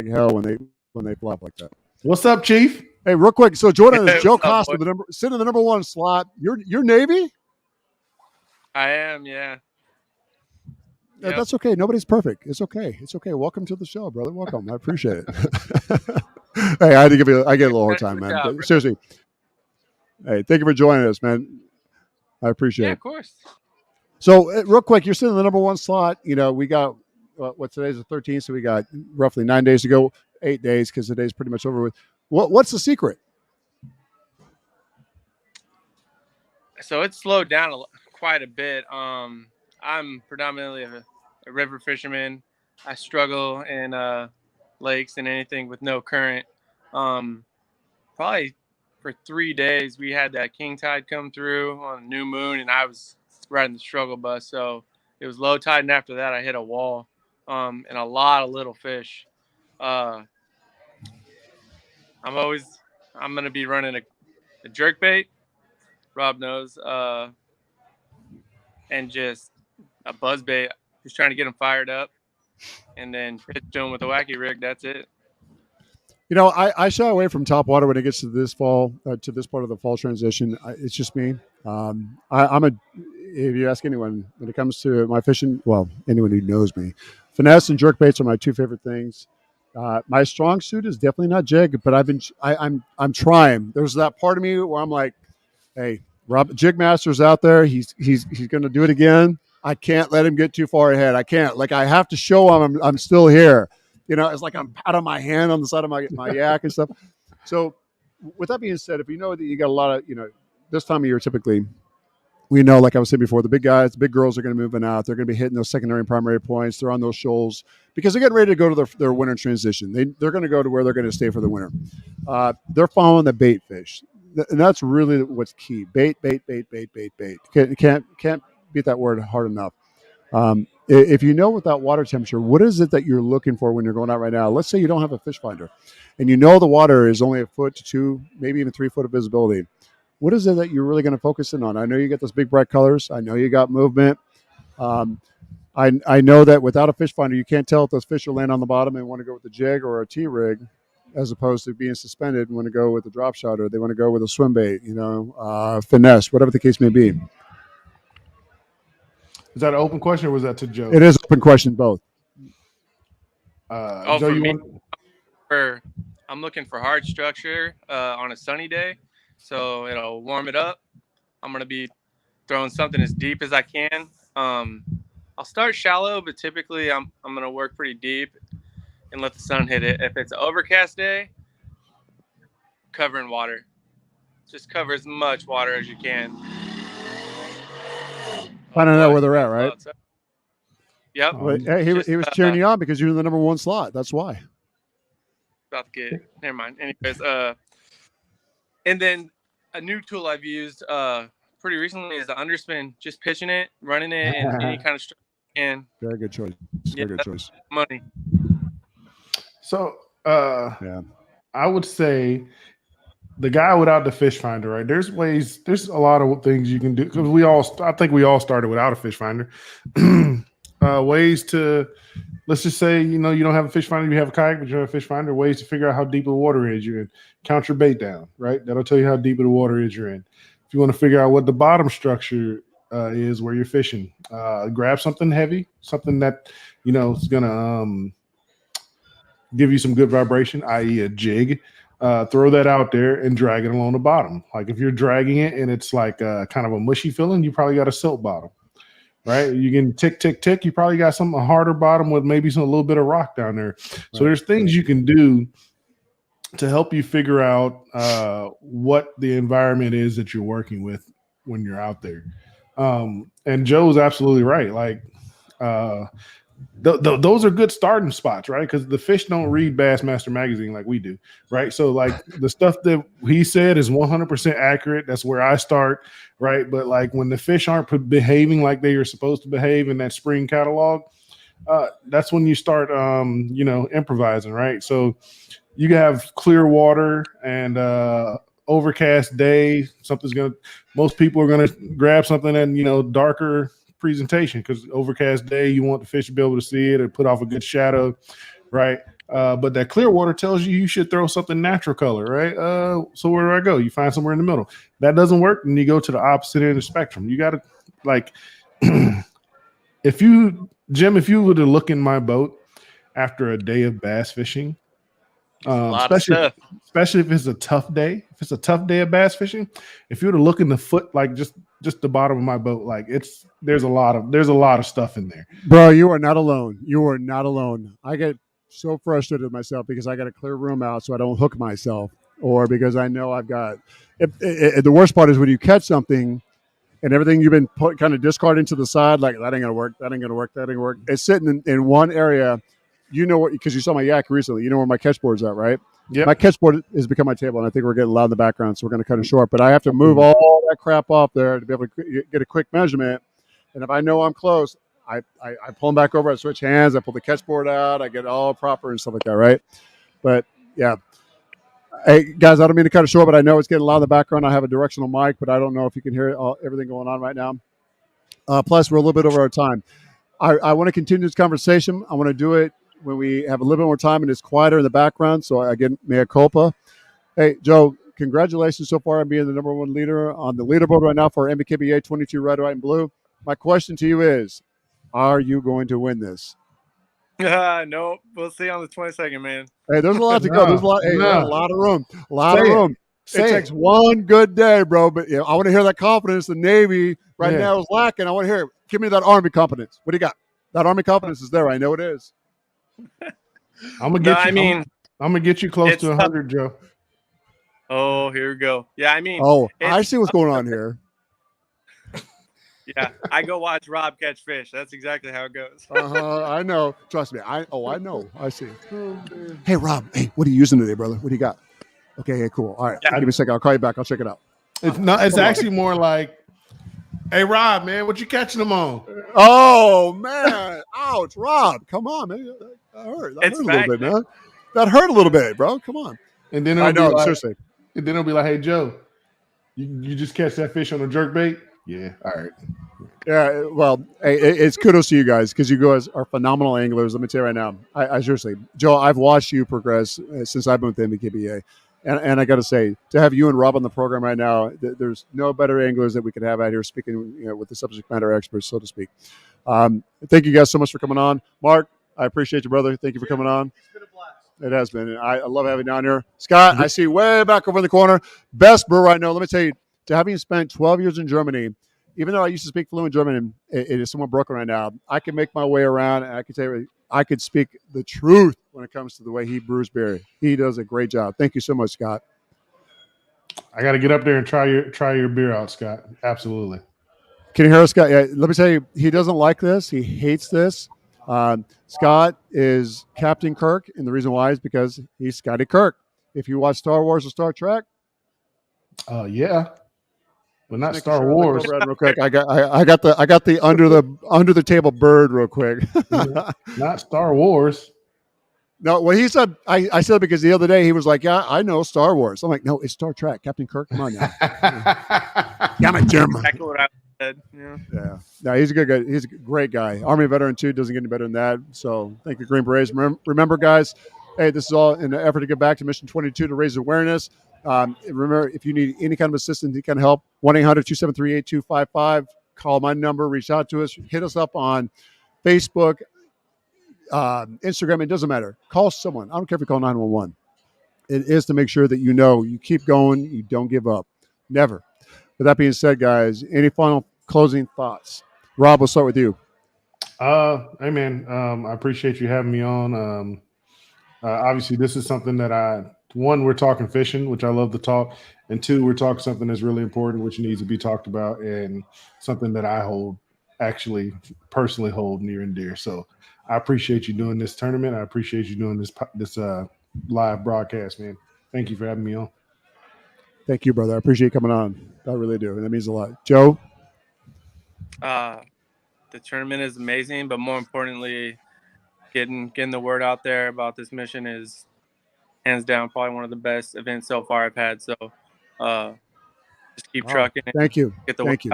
hell when they flop like that. What's up, Chief? Hey, real quick. So Jordan is Joe Costa, sitting in the number 1 slot. You're Navy. I am, yeah. Yep. That's okay. Nobody's perfect. It's okay. It's okay. Welcome to the show, brother. Welcome. I appreciate it. Hey, I get a little hard time, man. But seriously. Hey, thank you for joining us, man. I appreciate it. Yeah, of course. So, real quick, you're sitting in the number 1 slot. You know, we got today's the 13th, so we got roughly 9 days to go, 8 days because the day's pretty much over with. What's the secret? So it's slowed down quite a bit. I'm predominantly a river fisherman. I struggle in lakes and anything with no current. Probably for 3 days we had that king tide come through on a new moon, and I was riding the struggle bus. So it was low tide, and after that I hit a wall and a lot of little fish. I'm gonna be running a jerk bait. Rob knows, and just a buzz bait, just trying to get them fired up, and then pitch to them with a wacky rig. That's it. You know, I shy away from top water when it gets to this fall, to this part of the fall transition. It's just me. If you ask anyone when it comes to my fishing, well, anyone who knows me, finesse and jerk baits are my 2 favorite things. My strong suit is definitely not jig, but I'm trying. There's that part of me where I'm like, hey, Rob, Jig Master's out there. He's going to do it again. I can't let him get too far ahead. I can't. Like, I have to show him I'm still here. You know, it's like I'm patting my hand on the side of my yak and stuff. So, with that being said, if you know that you got a lot of, this time of year typically, we know, like I was saying before, the big guys, the big girls are going to be moving out. They're going to be hitting those secondary and primary points. They're on those shoals because they're getting ready to go to their winter transition. They're going to go to where they're going to stay for the winter. They're following the bait fish. And that's really what's key. Bait. Can't beat that word hard enough. If you know with that water temperature, what is it that you're looking for when you're going out right now? Let's say you don't have a fish finder and you know the water is only 1 foot to 2, maybe even 3 foot of visibility. What is it that you're really going to focus in on? I know you got those big bright colors. I know you got movement. I know that without a fish finder, you can't tell if those fish will land on the bottom and want to go with the jig or a T-rig, as opposed to being suspended and want to go with a drop shot, or they want to go with a swim bait, finesse, whatever the case may be. Is that an open question or was that to Joe? It is open question, both. Joe, for me, I'm looking for hard structure on a sunny day, so it'll warm it up. I'm going to be throwing something as deep as I can. I'll start shallow, but typically I'm going to work pretty deep and let the sun hit it. If it's an overcast day, cover in water. Just cover as much water as you can. Finding out where they're at, right? Yep. Well, hey, he was cheering you on because you're in the number 1 slot. That's why. About to get. Never mind. Anyways, and then a new tool I've used pretty recently is the underspin. Just pitching it, running it, and any kind of structure. And very good choice. Very good choice. Money. So, I would say the guy without the fish finder, right? There's a lot of things you can do because I think we all started without a fish finder. Ways to, let's just say, you don't have a fish finder, you have a kayak, but you have a fish finder. Ways to figure out how deep the water is you're in. Count your bait down, right? That'll tell you how deep the water is you're in. If you want to figure out what the bottom structure is where you're fishing, grab something heavy, something that is gonna give you some good vibration, i.e. a jig. Throw that out there and drag it along the bottom. Like if you're dragging it and it's like kind of a mushy feeling, you probably got a silt bottom. right? You can tick, tick, tick. You probably got a harder bottom with maybe a little bit of rock down there. So there's things you can do to help you figure out what the environment is that you're working with when you're out there. And Joe's absolutely right. Like, those are good starting spots, right? Because the fish don't read Bassmaster magazine like we do, right? So like the stuff that he said is 100% accurate. That's where I start, right? But like when the fish aren't behaving like they are supposed to behave in that spring catalog, that's when you start, improvising, right? So you have clear water and overcast day. Most people are gonna grab something and darker presentation, because overcast day, you want the fish to be able to see it and put off a good shadow, right? But that clear water tells you should throw something natural color, right? So where do I go? You find somewhere in the middle. That doesn't work, and you go to the opposite end of the spectrum. You got to, like, if you were to look in my boat after a day of bass fishing, especially if it's a tough day. If it's a tough day of bass fishing, if you were to look in the foot, like just the bottom of my boat, like there's a lot of stuff in there. Bro, you are not alone. You are not alone. I get so frustrated with myself because I got to clear room out so I don't hook myself, or because I know I've got. The worst part is when you catch something and everything you've been kind of discarding to the side, like that ain't gonna work. That ain't gonna work. That ain't gonna work. It's sitting in one area. You know what? Because you saw my yak recently. You know where my catch board's at, right? Yeah. My catch board has become my table, and I think we're getting loud in the background, so we're going to cut it short. But I have to move all that crap off there to be able to get a quick measurement. And if I know I'm close, I pull them back over. I switch hands. I pull the catch board out. I get it all proper and stuff like that, right? But yeah. Hey guys, I don't mean to cut it short, but I know it's getting loud in the background. I have a directional mic, but I don't know if you can hear everything going on right now. Plus, we're a little bit over our time. I want to continue this conversation. I want to do it when we have a little bit more time and it's quieter in the background. So again, mea culpa. Hey, Joe, congratulations so far on being the number one leader on the leaderboard right now for MBKBA 22 Red, White, and Blue. My question to you is, are you going to win this? No, we'll see on the 22nd, man. Hey, there's a lot to go. There's a lot. Hey, there's a lot of room. A lot of room. It takes one good day, bro. But I want to hear that confidence. The Navy right now is lacking. I want to hear it. Give me that Army confidence. What do you got? That Army confidence is there. I know it is. I'm gonna get you close to 100, Joe. Oh, here we go. Yeah, I mean. Oh, I see what's going on here. Yeah, I go watch Rob catch fish. That's exactly how it goes. I know. Trust me. I know. I see. Hey, Rob. Hey, what are you using today, brother? What do you got? Okay. Hey, cool. All right. Yeah. Give me a second. I'll call you back. I'll check it out. It's actually more like, hey, Rob, man, what you catching them on? Oh man! Ouch, Rob. Come on, man. That hurt. That hurt a little bit, man. That hurt a little bit, bro. Come on. And then seriously. And then it'll be like, hey, Joe, you just catch that fish on a jerk bait? Yeah. All right. Yeah. Well, hey, it's kudos to you guys because you guys are phenomenal anglers. Let me tell you right now. I seriously, Joe, I've watched you progress since I've been with the MBKBA. And I got to say, to have you and Rob on the program right now, there's no better anglers that we could have out here speaking, with the subject matter experts, so to speak. Thank you guys so much for coming on. Mark, I appreciate you, brother. Thank you for coming on. It's been a blast. It has been. I love having you down here. Scott, I see way back over in the corner. Best brewer right now. Let me tell you, to having spent 12 years in Germany, even though I used to speak fluent German, it is somewhat broken right now. I can make my way around, and I can tell you, I could speak the truth when it comes to the way he brews beer. He does a great job. Thank you so much, Scott. I got to get up there and try your beer out, Scott. Absolutely. Can you hear us, Scott? Yeah, let me tell you, he doesn't like this. He hates this. Scott is Captain Kirk, and the reason why is because he's Scotty Kirk. If you watch Star Wars or Star Trek, yeah, but not Star Wars. Real quick, I got the under the table bird real quick. Not Star Wars. No, what he said, I said because the other day he was like, "Yeah, I know Star Wars." I'm like, "No, it's Star Trek." Captain Kirk, come on now. Damn it, Jim. Exactly what I said. Yeah. No, he's a good guy. He's a great guy. Army veteran too. Doesn't get any better than that. So thank you, Green Berets. Remember, guys. Hey, this is all in an effort to get back to Mission 22 to raise awareness. Remember, if you need any kind of assistance, any kind of help, 1-800-273-8255. Call my number. Reach out to us. Hit us up on Facebook, Instagram. It doesn't matter. Call someone. I don't care if you call 911. It is to make sure that you keep going. You don't give up. Never. With that being said, guys, any final closing thoughts? Rob, we'll start with you. Hey man, I appreciate you having me on. Obviously, this is something that we're talking fishing, which I love to talk, and two, we're talking something that's really important, which needs to be talked about, and something that I personally hold near and dear. So I appreciate you doing this tournament. I appreciate you doing this live broadcast, man. Thank you for having me on. Thank you, brother. I appreciate you coming on. I really do. That means a lot. Joe? The tournament is amazing, but more importantly, getting the word out there about this mission is hands down probably one of the best events so far I've had. So just keep trucking. Thank you. Get the Thank word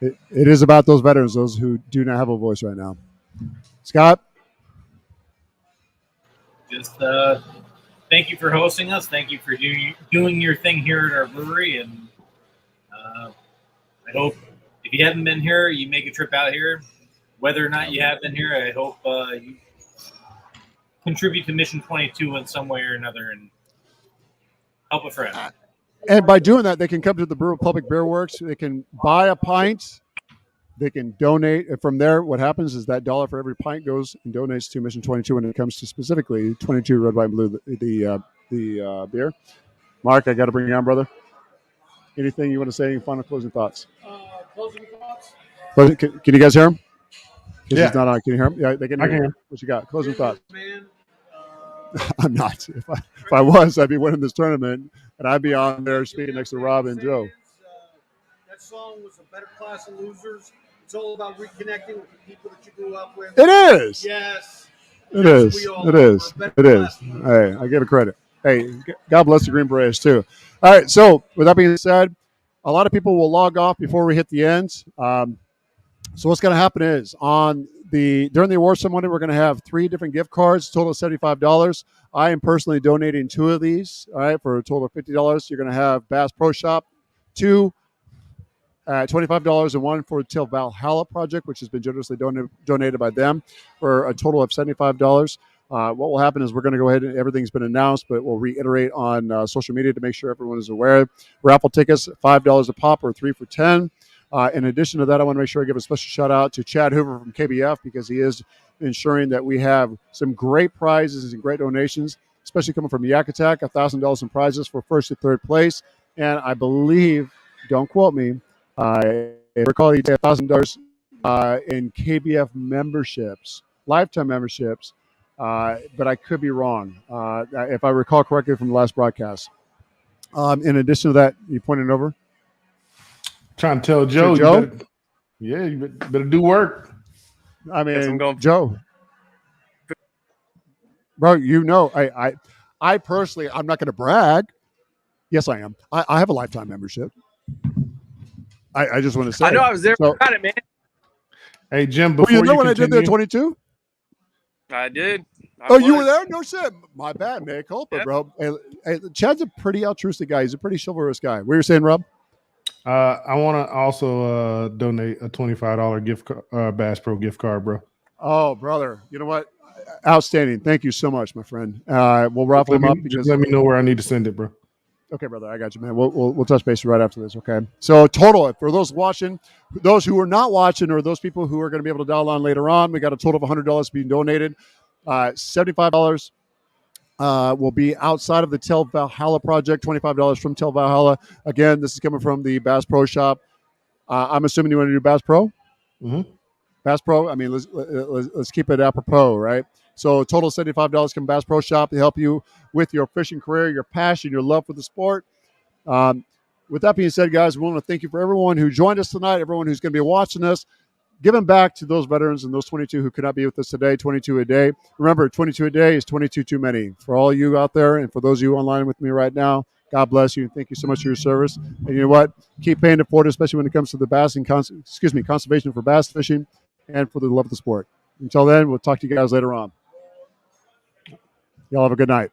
you. out. It is about those veterans, those who do not have a voice right now. Scott? Just thank you for hosting us. Thank you for doing your thing here at our brewery. And I hope if you haven't been here, you make a trip out here. Whether or not you have been here, I hope you contribute to Mission 22 in some way or another and help a friend. And by doing that, they can come to the Brew Republic Beer Works. They can buy a pint. They can donate. And from there, what happens is that $1 for every pint goes and donates to Mission 22 when it comes to specifically 22 Red, White, and Blue, the beer. Mark, I got to bring you on, brother. Anything you want to say? Any final closing thoughts? Closing thoughts? Can you guys hear him? Yeah. He's not on. Can you hear him? Yeah, they can hear I can. you. What you got? Closing thoughts. Man, I'm not. If I was, I'd be winning this tournament, and I'd be on there speaking next to Rob and Joe. That song was a better class of losers. It's all about reconnecting with the people that you grew up with. It is. Yes. It is. It is. It is. Hey, I give it credit. Hey, God bless the Green Berets too. All right. So with that being said, a lot of people will log off before we hit the end. So what's going to happen is during the award ceremony, we're going to have 3 different gift cards, total of $75. I am personally donating 2 of these. All right, for a total of $50. You're going to have Bass Pro Shop, 2 at $25, and 1 for the Till Valhalla project, which has been generously donated by them for a total of $75. What will happen is we're going to go ahead and everything's been announced, but we'll reiterate on social media to make sure everyone is aware. Raffle tickets, $5 a pop or 3 for $10. In addition to that, I want to make sure I give a special shout out to Chad Hoover from KBF because he is ensuring that we have some great prizes and great donations, especially coming from Yak Attack, $1,000 in prizes for 1st to 3rd place. And I believe, don't quote me, I recall he did $1,000 in KBF memberships, lifetime memberships, but I could be wrong if I recall correctly from the last broadcast. In addition to that, you pointed over. Trying to tell Joe, you better do work. I mean, Joe, bro, I personally, I'm not going to brag. Yes, I am. I have a lifetime membership. I just want to say. I know I was there. Got it, man. Hey, Jim, before you know when I did there 22? I did. You were there? No shit. My bad, man. Culpa, bro. Hey, Chad's a pretty altruistic guy. He's a pretty chivalrous guy. What were you saying, Rob? I want to also donate a $25 Bass Pro gift card, bro. Oh, brother. You know what? Outstanding. Thank you so much, my friend. We'll raffle them up. Just let me know where I need to send it, bro. Okay, brother. I got you, man. We'll touch base right after this, okay? So total, for those watching, those who are not watching, or those people who are going to be able to dial on later on, we got a total of $100 being donated. $75 will be outside of the Till Valhalla project, $25 from Till Valhalla. Again, this is coming from the Bass Pro Shop. I'm assuming you want to do Bass Pro? Mm-hmm. Bass Pro, I mean, let's keep it apropos, right? So total $75 from Bass Pro Shop to help you with your fishing career, your passion, your love for the sport. With that being said, guys, we want to thank you for everyone who joined us tonight, everyone who's going to be watching us. Giving back to those veterans and those 22 who could not be with us today, 22 a day. Remember, 22 a day is 22 too many. For all you out there and for those of you online with me right now, God bless you. Thank you so much for your service. And you know what? Keep paying it forward, especially when it comes to the conservation for bass fishing and for the love of the sport. Until then, we'll talk to you guys later on. Y'all have a good night.